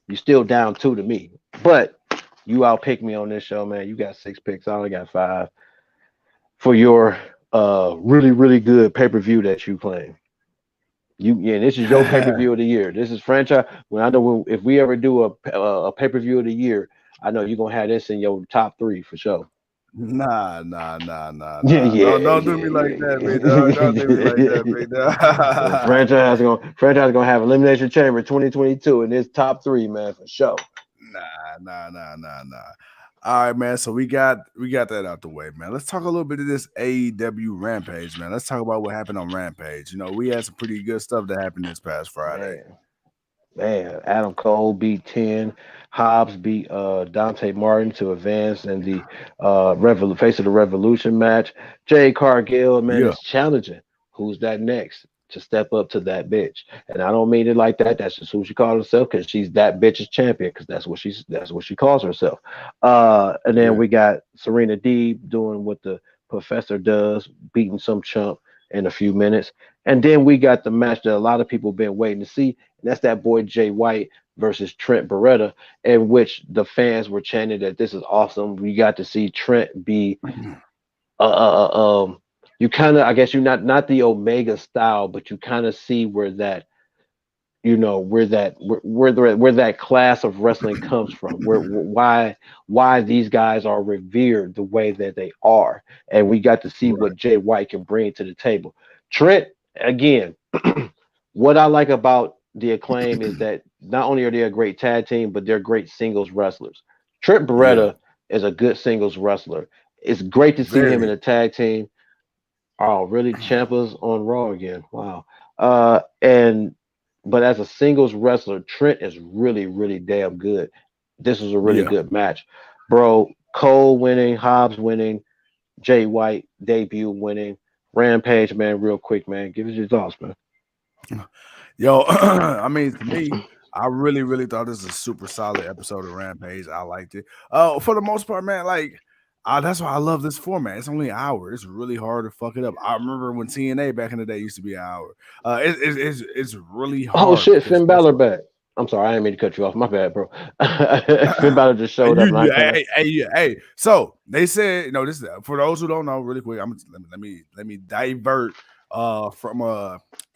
You still down 2 to me, but you outpick me on this show, man. You got 6 picks. I only got 5 for your really really good pay per view that you claim. Yeah, this is your pay per view of the year. This is franchise. When I know if we ever do a pay per view of the year, I know you're gonna have this in your top 3 for sure. Nah, nah, nah, nah, Yeah, nah. yeah, Don't do yeah, me like that, big dog. Don't do me like yeah. that, big dog. Franchise gonna have Elimination Chamber 2022 in this top 3, man, for sure. Nah, nah, nah, nah, nah. All right, man. So we got that out the way, man. Let's talk a little bit of this AEW Rampage, man. Let's talk about what happened on Rampage. We had some pretty good stuff that happened this past Friday. Man, Adam Cole beat 10. Hobbs beat Dante Martin to advance in the face of the Revolution match. Jay Cargill, man, Yeah, is challenging. Who's that next to step up to that bitch? And I don't mean it like that. That's just who she calls herself because she's that bitch's champion because that's what she calls herself. And then yeah. we got Serena Deeb doing what the professor does, beating some chump in a few minutes. And then we got the match that a lot of people been waiting to see, and that's that boy Jay White versus Trent Beretta, in which the fans were chanting that this is awesome. We got to see Trent be uh, uh, uh, um you kind of, I guess, you're not the Omega style, but you kind of see where that, where that class of wrestling comes from, why these guys are revered the way that they are, and we got to see Right. what Jay White can bring to the table. Trent, again, what I like about the Acclaim is that not only are they a great tag team, but they're great singles wrestlers. Trent Yeah, Beretta is a good singles wrestler. It's great to see him in very. a tag team. Oh, really? Ciampa's on Raw again. Wow. And but as a singles wrestler, Trent is really, really damn good. This was a really Yeah. good match, bro. Cole winning, Hobbs winning, Jay White debut winning, Rampage, man. Real quick, man. Give us your thoughts, man. Yo, I mean, to me, I really, really thought this was a super solid episode of Rampage. I liked it. For the most part, man, like that's why I love this format. It's only an hour. It's really hard to fuck it up. I remember when TNA back in the day used to be an hour. It's really Oh hard shit, because Finn first Balor of all, back. I'm sorry, I didn't mean to cut you off. My bad, bro. Finn Balor just showed up, and I kind of. hey. So they said, this is for those who don't know, really quick. Let me divert from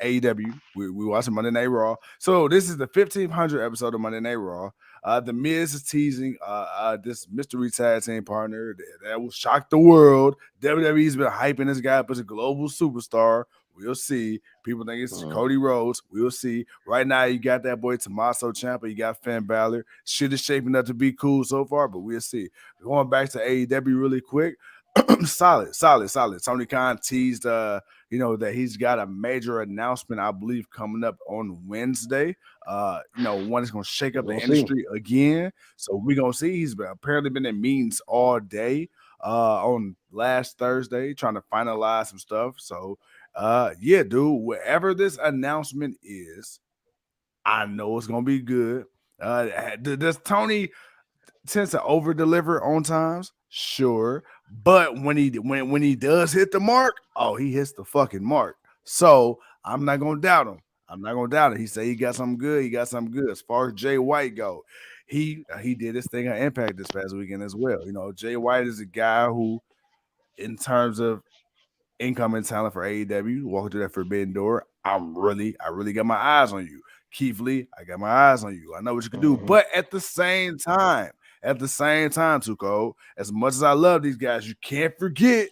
AEW. We watching Monday Night Raw. So this is the 1500 episode of Monday Night Raw. The Miz is teasing this mystery tag team partner that will shock the world. WWE's been hyping this guy up as a global superstar. We'll see. People think it's Cody Rhodes. We'll see. Right now, you got that boy Tommaso Ciampa. You got Finn Balor. Shit is shaping up to be cool so far, but we'll see. Going back to AEW really quick. solid. Tony Khan teased, that he's got a major announcement, I believe, coming up on Wednesday. One is going to shake up We're the gonna see. industry again. So we're going to see. He's apparently been in meetings all day on last Thursday trying to finalize some stuff. So, yeah, dude, whatever this announcement is, I know it's going to be good. Does Tony tends to over deliver on times, sure, but when he does hit the mark, oh, he hits the fucking mark. So I'm not gonna doubt him. I'm not gonna doubt it. He said he got something good. He got something good. As far as Jay White go, he did his thing on Impact this past weekend as well. Jay White is a guy who, in terms of incoming talent for AEW, walking through that forbidden door, I really got my eyes on you. Keith Lee, I got my eyes on you. I know what you can do. Mm-hmm. But at the same time, Tuco, as much as I love these guys, you can't forget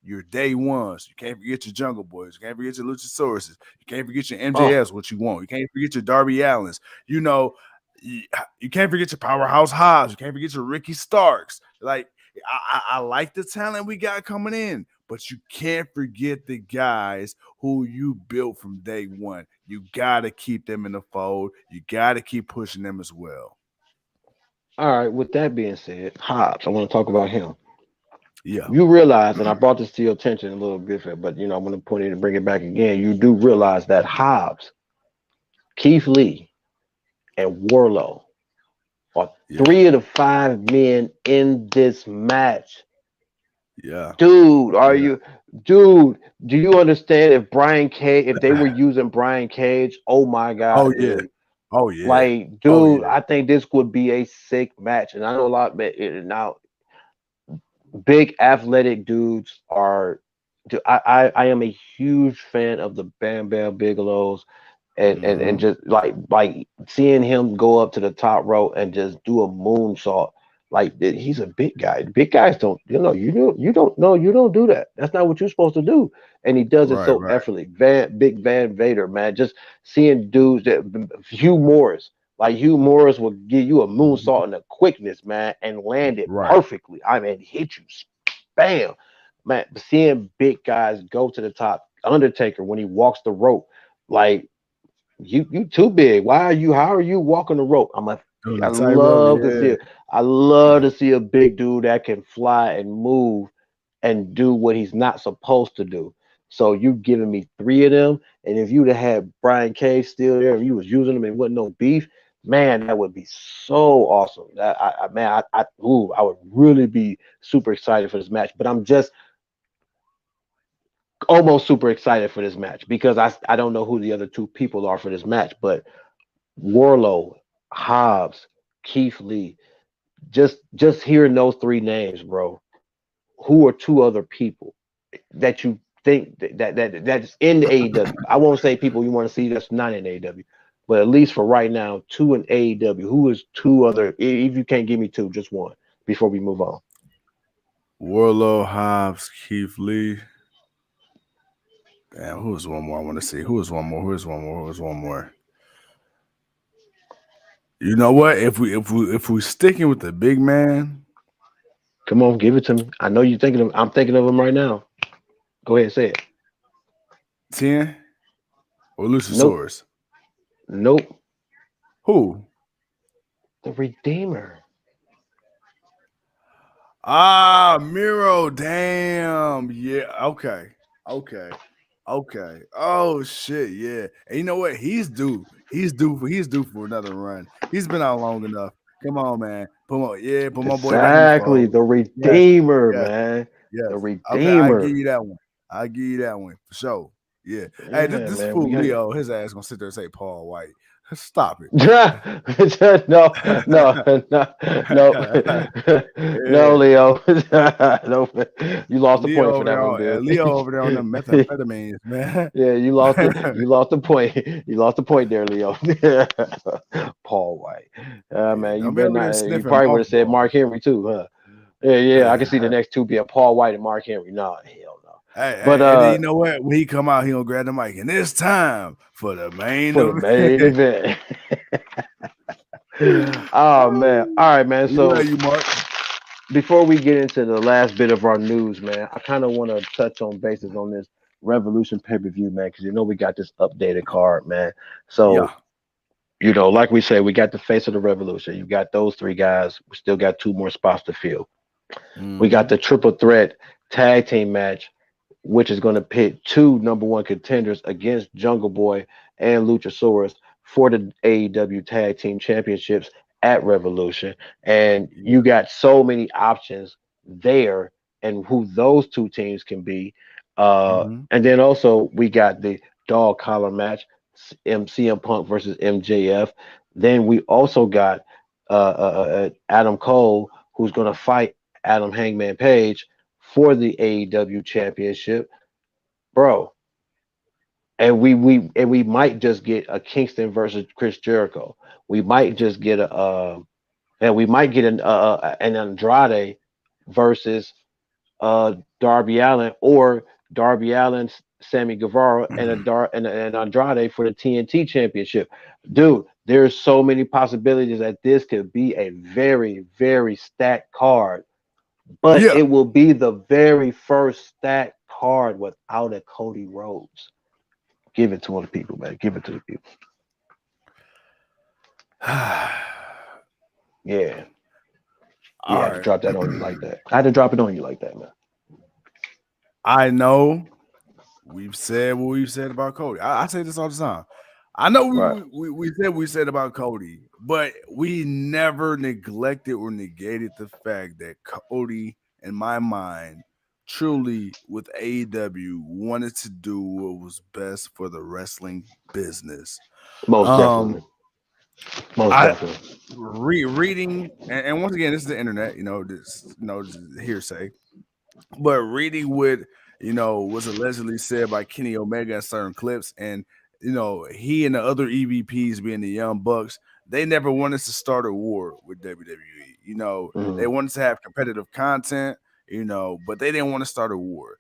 your day ones. You can't forget your Jungle Boys. You can't forget your Luchasauruses. You can't forget your Oh, MJFs, what you want. You can't forget your Darby Allens. You can't forget your Powerhouse Hobbs. You can't forget your Ricky Starks. Like, I like the talent we got coming in, but you can't forget the guys who you built from day one. You got to keep them in the fold. You got to keep pushing them as well. all right. With that being said, Hobbs, I want to talk about him. Yeah. You realize, and I brought this to your attention a little bit, but I'm going to point it and bring it back again. You do realize that Hobbs, Keith Lee, and Warlow are Yeah. 3 of the 5 men in this match. Yeah. Dude, are Yeah. you? Dude, do you understand if they were using Brian Cage? Oh my Oh God, yeah. dude. Oh yeah. Like, Oh dude, yeah. I think this would be a sick match. And I know a lot, but now big athletic dudes are. I am a huge fan of the Bam Bam Bigelows and Mm-hmm. just like seeing him go up to the top rope and just do a moonsault. Like he's a big guy. Big guys don't, you don't do that. That's not what you're supposed to do. And he does it Right, so right, effortlessly. Big Van Vader, man. Just seeing dudes that Hugh Morris, like Hugh Morris will give you a mm-hmm. moonsault in a quickness, man, and land it Right. perfectly. I mean, hit you, bam, man. Seeing big guys go to the top. Undertaker when he walks the rope, like you too big. Why are you? How are you walking the rope? Doing I the tightrope, love to see yeah. it. I love to see a big dude that can fly and move and do what he's not supposed to do. So you giving me three of them, and if you'd have had Brian Cage still there, and you was using them and wasn't no beef, man, that would be so awesome. That man, I would really be super excited for this match. But I'm just almost super excited for this match because I don't know who the other two people are for this match, but Warlow, Hobbs, Keith Lee. Just hearing those three names, bro. Who are two other people that you think that's in the AEW? I won't say people you want to see that's not in AEW, but at least for right now, two in AEW. Who is two other? If you can't give me two, just one before we move on. Warlow, Hobbs, Keith Lee. Damn, who is one more? I want to see. Who is one more? Who is one more? Who is one more? You know what? If we sticking with the big man, Come on, give it to me. I know you're thinking of. I'm thinking of him right now. Go ahead, say it. 10 or Nope, Luchasaurus? nope. Who? The Redeemer. Ah, Miro. Damn. Yeah. Okay. Okay. Okay. Oh shit. Yeah. And you know what? He's due for another run. He's been out long enough. Come on, man. Put my boy back in the Exactly, fold. the Yes. Redeemer, Yes. man. The Yes. Okay. I give Redeemer. you that one. I give you that one for sure. Yeah. Hey, this, Yeah, this man. We fool got Leo, his ass gonna sit there and say Paul White. Stop it. no, no, no, no, no, Yeah. Leo. No, you lost the Leo point for over that there one, on dude. Leo over there on the methamphetamines, man. Yeah, you lost the point. You lost the point there, Leo. Paul White. Yeah, Man, you don't be better over there not. You sniffing probably would have said mothballs. Mark Henry too, huh? Yeah, yeah. I can see the next two being Paul White and Mark Henry. No, hell no. But And then you know what? When he come out, he gonna grab the mic, and it's time for the main for the main event. event. Oh man. All right, man. We So love you, Mark. before we get into the last bit of our news, man, I kind of want to touch on bases on this Revolution pay-per-view, man, because you know we got this updated card, man. So, Yeah. like we say, we got the face of the Revolution. You got those three guys. We still got two more spots to fill. We got Mm-hmm. the triple threat tag team match, which is going to pit two number one contenders against Jungle Boy and Luchasaurus for the AEW Tag Team Championships at Revolution. And Yeah. you got so many options there and who those two teams can be. Mm-hmm. And then also we got the dog collar match, CM Punk versus MJF. Then we also got Adam Cole, who's going to fight Adam Hangman Page for the AEW Championship, bro. And we might just get a Kingston versus Chris Jericho. We might just get and we might get an Andrade versus Darby Allen, or Darby Allen, Sammy Guevara, and and Andrade for the TNT Championship. Dude, there's so many possibilities that this could be a very, very stacked card, but Yeah. it will be the very first stacked card without a Cody Rhodes. Give it to the people, man. Give it to the people. Yeah, yeah. I All had to right. drop that on you like that. I had to drop it on you like that, man. I know we've said what we've said about Cody. I say this all the time. I know Right. we said about Cody, but we never neglected or negated the fact that Cody, in my mind, truly with AEW wanted to do what was best for the wrestling business. Most Um, definitely. Most I definitely. reading, and once again, this is the internet, this is hearsay, but reading what was allegedly said by Kenny Omega in certain clips, and he and the other EVPs, being the Young Bucks, they never wanted to start a war with WWE. They Mhm. wanted to have competitive content, but they didn't want to start a war.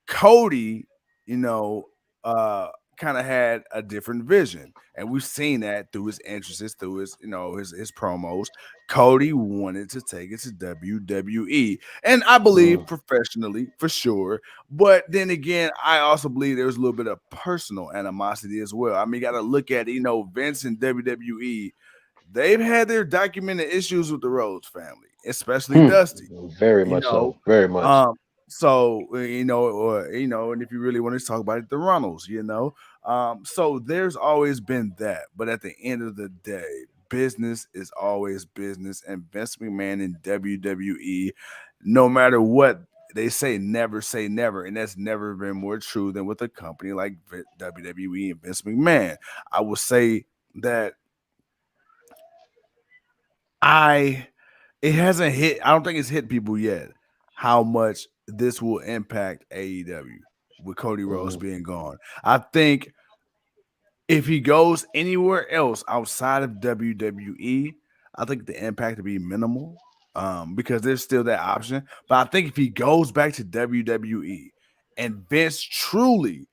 Cody, you know, uh, kind of had a different vision, and we've seen that through his entrances, through his promos. Cody wanted to take it to WWE, and I believe Mhm. professionally for sure. But then again, I also believe there's a little bit of personal animosity as well. I mean, you got to look at Vince and WWE. They've had their documented issues with the Rhodes family, especially Hmm. Dusty. Very You much know, so. Very much. um, and if you really want to talk about it, the Runnels. So there's always been that, but at the end of the day, business is always business, and Vince McMahon in WWE, no matter what they say never, and that's never been more true than with a company like WWE and Vince McMahon. I will say that I it hasn't hit. I don't think it's hit people yet how much this will impact AEW with Cody Rhodes Mhm. being gone. I think if he goes anywhere else outside of WWE, I think the impact will be minimal, because there's still that option. But I think if he goes back to WWE and Vince truly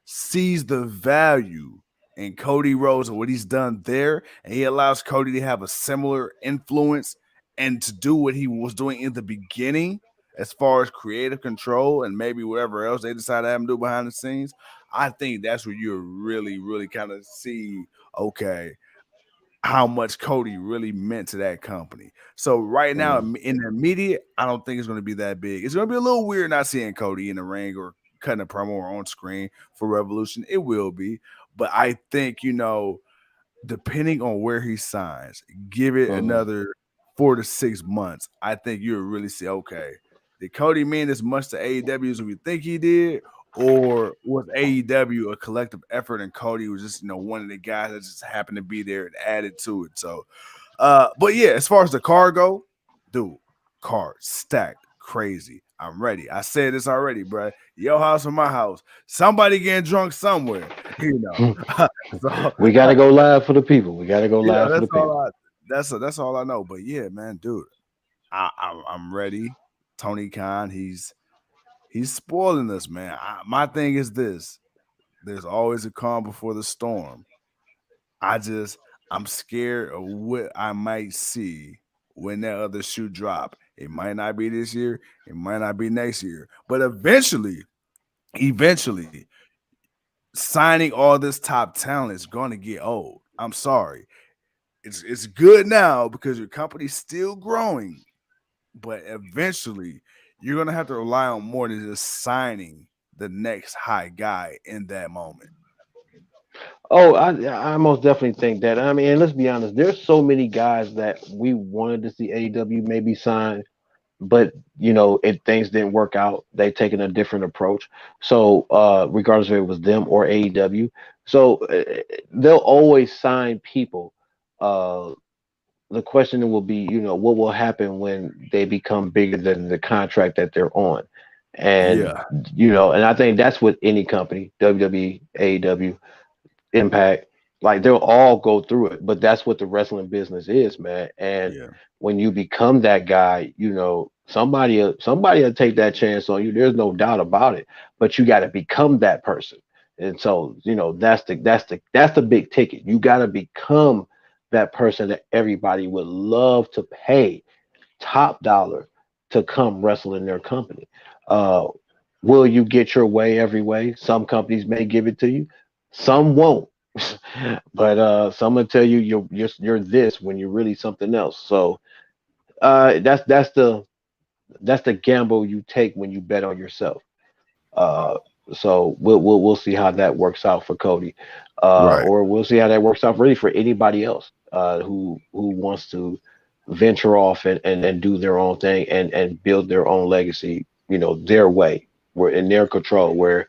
sees the value in Cody Rhodes and what he's done there, and he allows Cody to have a similar influence and to do what he was doing in the beginning as far as creative control and maybe whatever else they decide to have him do behind the scenes, I think that's where you really kind of see, okay, how much Cody really meant to that company. So right now, Mhm. in the immediate, I don't think it's going to be that big. It's going to be a little weird not seeing Cody in the ring or cutting a promo or on screen for Revolution. It will be, but I think depending on where he signs, give it Mhm. another 4 to 6 months. I think you'll really see, okay, did Cody mean as much to AEW as we think he did? Or was AEW a collective effort and Cody was just, one of the guys that just happened to be there and added to it? So, but yeah, as far as the card go, dude, card stacked crazy. I'm ready. I said this already, bro. Your house or my house. Somebody getting drunk somewhere, So We got to go live for the people. We got to go live for that's the all people. that's all I know. But yeah, man, dude, I'm ready. Tony Khan, he's spoiling us, man. My thing is this: there's always a calm before the storm. I just I'm scared of what I might see when that other shoe drop. It might not be this year, it might not be next year, but eventually, signing all this top talent is going to get old. I'm sorry. It's good now because your company's still growing, but eventually you're gonna have to rely on more than just signing the next high guy in that moment. Oh, I most definitely think that. I mean, and let's be honest, there's so many guys that we wanted to see AEW maybe sign, but if things didn't work out, they taken a different approach. So regardless if it was them or AEW, so they'll always sign people. Uh, the question will be, what will happen when they become bigger than the contract that they're on, and Yeah, and I think that's with any company, WWE, AEW, Impact, like they'll all go through it, but that's what the wrestling business is, man. And yeah, when you become that guy, somebody will take that chance on you. There's no doubt about it. But you got to become that person, and so that's the big ticket. You got to become that person that everybody would love to pay top dollar to come wrestle in their company. Uh, will you get your way every way? Some companies may give it to you, some won't. But some will tell you you're this when you're really something else. So that's the gamble you take when you bet on yourself. Uh, so we'll see how that works out for Cody, right. or we'll see how that works out really for anybody else who wants to venture off and do their own thing and build their own legacy, their way. We're in their control where,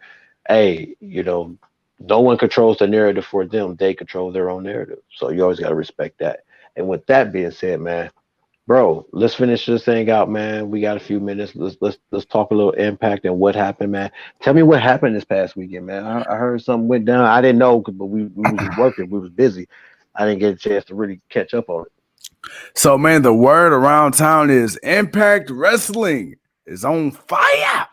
hey, no one controls the narrative for them. They control their own narrative. So you always got to respect that. And with that being said, man, bro, let's finish this thing out, man. We got a few minutes. Let's talk a little Impact and what happened, man. Tell me what happened this past weekend, man. I heard something went down. I didn't know, but we was working. We was busy. I didn't get a chance to really catch up on it. So, man, the word around town is Impact Wrestling is on fire.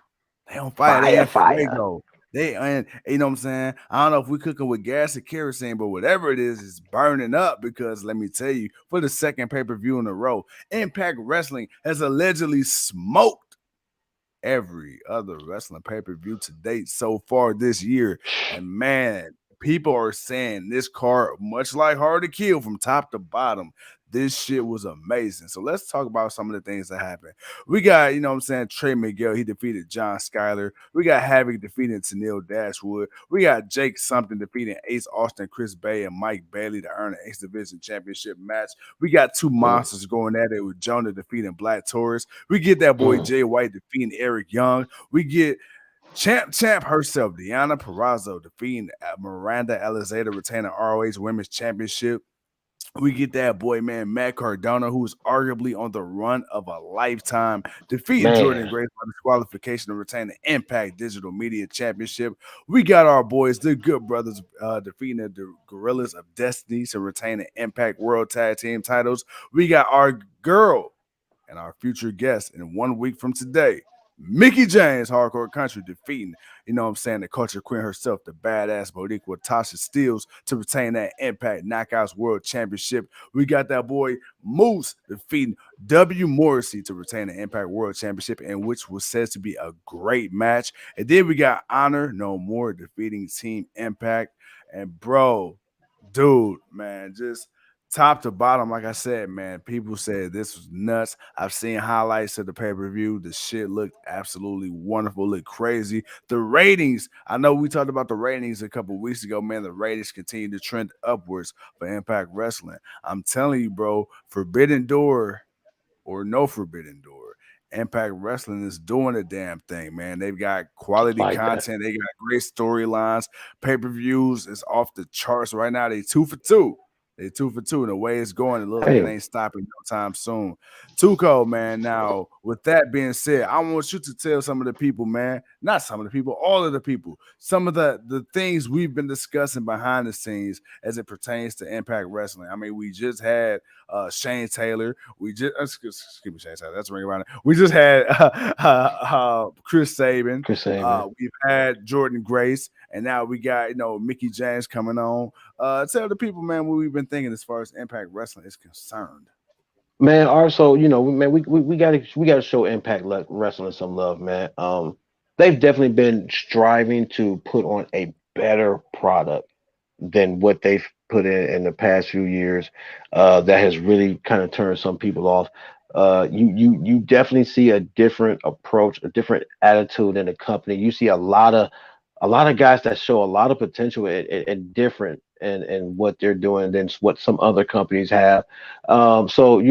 They on fire. They Fire, in fire. Fuego. They and you know what I'm saying? I don't know if we cooking with gas or kerosene, but whatever it is, it's burning up because let me tell you, for the second pay-per-view in a row, Impact Wrestling has allegedly smoked every other wrestling pay-per-view to date so far this year. And man, people are saying this card, much like Hard to Kill from top to bottom, this shit was amazing. So let's talk about some of the things that happened. We got, you know what I'm saying, Trey Miguel. He defeated John Skyler. We got Havoc defeating Tennille Dashwood. We got Jake Something defeating Ace Austin, Chris Bay, and Mike Bailey to earn an X Division Championship match. We got two monsters going at it with Jonah defeating Black Taurus. We get that boy Jay White defeating Eric Young. We get Champ herself, Deanna Purrazzo, defeating Miranda Alizada, retaining ROH Women's Championship. We get that boy, man, Matt Cardona, who's arguably on the run of a lifetime, defeating Jordan Man, Grace by disqualification to retain the Impact Digital Media Championship. We got our boys, the Good Brothers, defeating the Gorillas of Destiny to retain the Impact World Tag Team titles. We got our girl and our future guest in 1 week from today, Mickey James, Hardcore Country, defeating, you know what I'm saying, the culture queen herself, the badass Monique Tasha Steeles, to retain that Impact Knockouts World Championship. We got that boy Moose defeating W. Morrissey to retain the Impact World Championship, and which was said to be a great match. And then we got Honor No More defeating Team Impact. And bro, dude, man, just top to bottom, like I said, man, people said this was nuts. I've seen highlights of the pay-per-view. The shit looked absolutely wonderful, looked crazy. The ratings, I know we talked about the ratings a couple weeks ago, man. The ratings continue to trend upwards for Impact Wrestling. I'm telling you, bro, Forbidden Door or no Forbidden Door, Impact Wrestling is doing a damn thing, man. They've got quality like that. content. They got great storylines. Pay-per-views is off the charts right now. They 2 for 2. They 2 for 2. And the way it's going, it looks like it Hey, ain't stopping no time soon. Tuco, man. Now, with that being said, I want you to tell some of the people, man, not some of the people, all of the people, some of the things we've been discussing behind the scenes as it pertains to Impact Wrestling. I mean, we just had Shane Taylor. We just excuse me, Shane Taylor. That's a ring around it. We just had Chris Sabin. Chris Sabin. We've had Jordan Grace, and now we got Mickey James coming on. Tell the people, man, what we've been thinking as far as Impact Wrestling is concerned. Man, also, man, we gotta show Impact Wrestling some love, man. They've definitely been striving to put on a better product than what they've put in the past few years. That has really kind of turned some people off. You definitely see a different approach, a different attitude in the company. You see a lot of guys that show a lot of potential and different and what they're doing than what some other companies have. So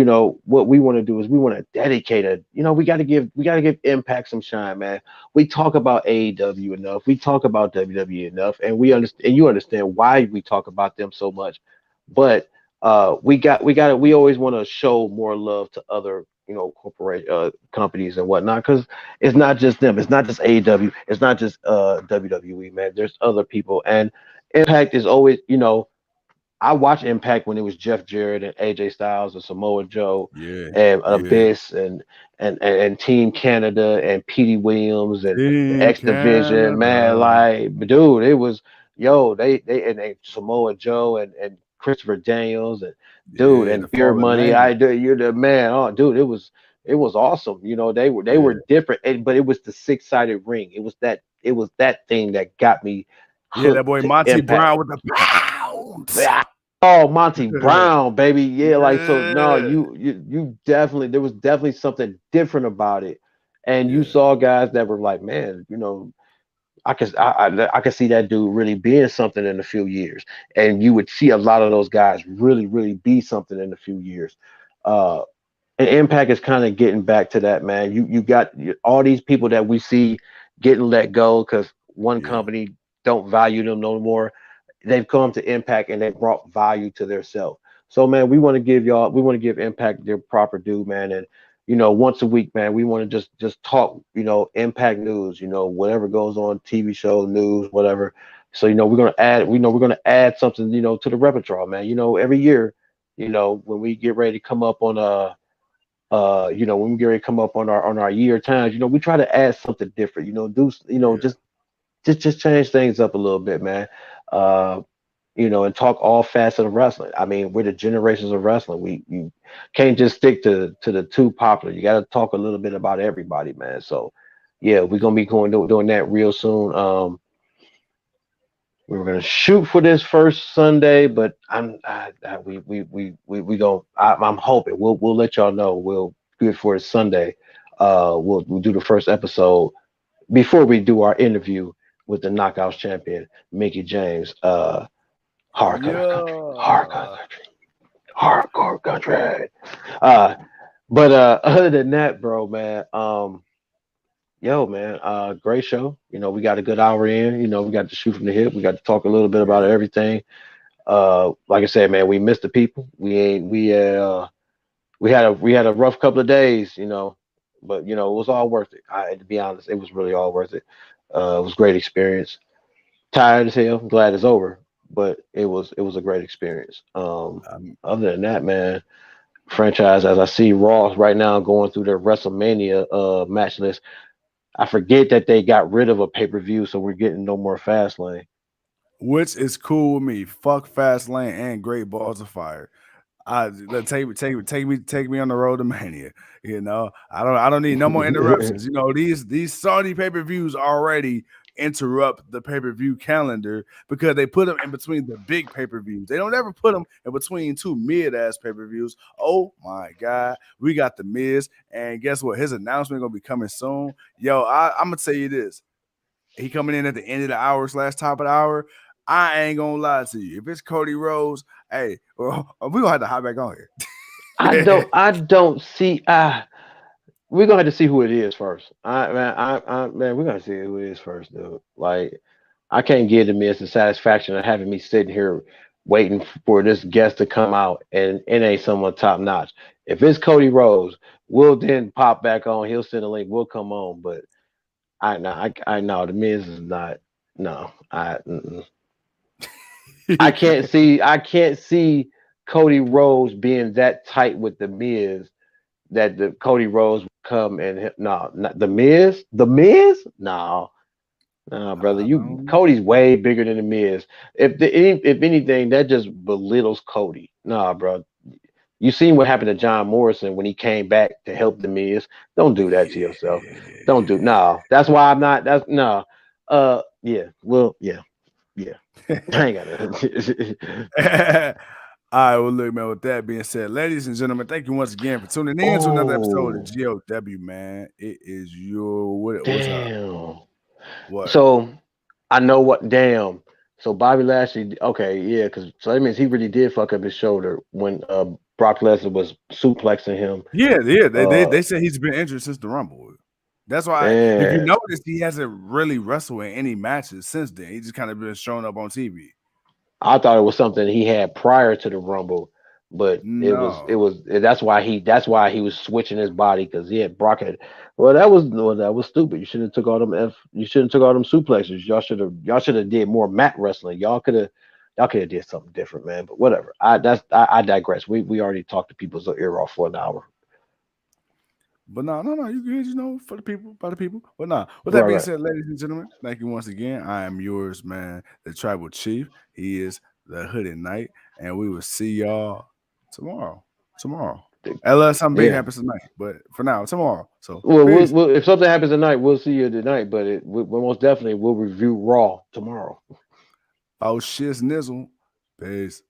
what we want to do is we want to dedicate a. We got to give Impact some shine, man. We talk about AEW enough. We talk about WWE enough, and we understand. And you understand why we talk about them so much, but we always want to show more love to other corporate companies and whatnot, because it's not just them, it's not just AEW, it's not just WWE, man. There's other people, and Impact is always, I watched Impact when it was Jeff Jarrett and AJ Styles and Samoa Joe Yeah, and yeah. Abyss and Team Canada and Petey Williams and the Team X Division, man. Canada. Like, dude, it was they Samoa Joe and Christopher Daniels and dude Yeah, and the Beer Fallen Money. Man. I do you're the man. Oh, dude, it was awesome. They were Yeah. different, but it was the six-sided ring. It was that thing that got me Yeah, that hooked boy to Monty Impact. Brown with the pounds. Yeah. Oh, Monty Brown, baby. Yeah, like, so no, Yeah. you definitely, there was definitely something different about it. And you Yeah. saw guys that were like, man, I could see that dude really being something in a few years. And you would see a lot of those guys really, really be something in a few years. Uh And Impact is kind of getting back to that, man. You got all these people that we see getting let go because one Yeah, company don't value them no more. They've come to Impact and they brought value to their self. So man, we want to give Impact their proper due, man. And once a week, man, we want to just talk, Impact news, whatever goes on, TV show news, whatever. So we're gonna add something, to the repertoire, man. Every year, when we get ready to come up on when we get ready to come up on our year times, we try to add something different, do yeah, just change things up a little bit, man. Uh, and talk all facets of wrestling. I mean, we're the generations of wrestling. You can't just stick to the too popular. You got to talk a little bit about everybody, man. So, yeah, we're gonna be doing that real soon. We were gonna shoot for this first Sunday, but I'm hoping we'll let y'all know. We'll do it for Sunday. We'll do the first episode before we do our interview with the Knockouts champion Mickey James. Hardcore country, hardcore yeah. country, hardcore country. But other than that, bro, man, yo, man, great show. We got a good hour in. We got to shoot from the hip. We got to talk a little bit about Yeah. everything. Like I said, man, we missed the people. We had a rough couple of days, but it was all worth it. To be honest, it was really all worth it. It was a great experience. Tired as hell. Glad it's over, but it was a great experience. Um, Other than that, man, franchise as I see Raw right now going through their WrestleMania match list. I forget that they got rid of a pay per view, so we're getting no more Fastlane. which is cool with me. Fuck Fast Lane and Great Balls of Fire. Take me on the road to Mania. I don't need no more interruptions. These Saudi pay-per-views already interrupt the pay-per-view calendar because they put them in between the big pay-per-views. They don't ever put them in between two mid-ass pay-per-views. Oh my God, we got the Miz, and guess what? His announcement gonna be coming soon. Yo, I'm gonna tell you this. He coming in at the end of the hour / top of the hour. I ain't gonna lie to you. If it's Cody Rhodes, hey, well, we gonna have to hop back on here. I don't see. We're gonna have to see who it is first. Man, we're gonna see who it is first, dude. Like, I can't give the Miz the satisfaction of having me sitting here waiting for this guest to come out and it ain't someone top notch. If it's Cody Rhodes, we'll then pop back on. He'll send a link. We'll come on. But I know the Miz is not. No, I can't see Cody Rhodes being that tight with the Miz that the Cody Rhodes would come and no, not the Miz, no, no, brother, Cody's way bigger than the Miz. If anything, that just belittles Cody. Nah, bro, you seen what happened to John Morrison when he came back to help the Miz. Don't do that to yourself. Don't do no. That's why I'm not. That's no. Yeah. Well, yeah, yeah. I ain't got it. All right, well, look, man, with that being said, ladies and gentlemen, thank you once again for tuning in to another episode of Oh, GOW, man. It is your, what's up? damn. What? So I know what. Damn. So Bobby Lashley. Okay, yeah, because so that means he really did fuck up his shoulder when Brock Lesnar was suplexing him. Yeah, yeah. They, they, Uh, they said he's been injured since the Rumble. That's why, if you man, notice, he hasn't really wrestled in any matches since then. He just kind of been showing up on TV. I thought it was something he had prior to the Rumble, but it No. was that's why he was switching his body because he had Brock had. Well, that was stupid. You shouldn't took all them suplexes. Y'all should have did more mat wrestling. Y'all could have did something different, man. But whatever. I digress. We already talked to people's ear off for an hour. But no, you good, for the people, by the people. But nah, with that Right, being right. said, ladies and gentlemen, thank you once again. I am yours, man, the tribal chief. He is the hooded knight, and we will see y'all tomorrow. Tomorrow. Unless something big Yeah. happens tonight. But for now, tomorrow. So Well, peace. if something happens tonight, we'll see you tonight. But we most definitely will review Raw tomorrow. Oh shit, nizzle. Peace.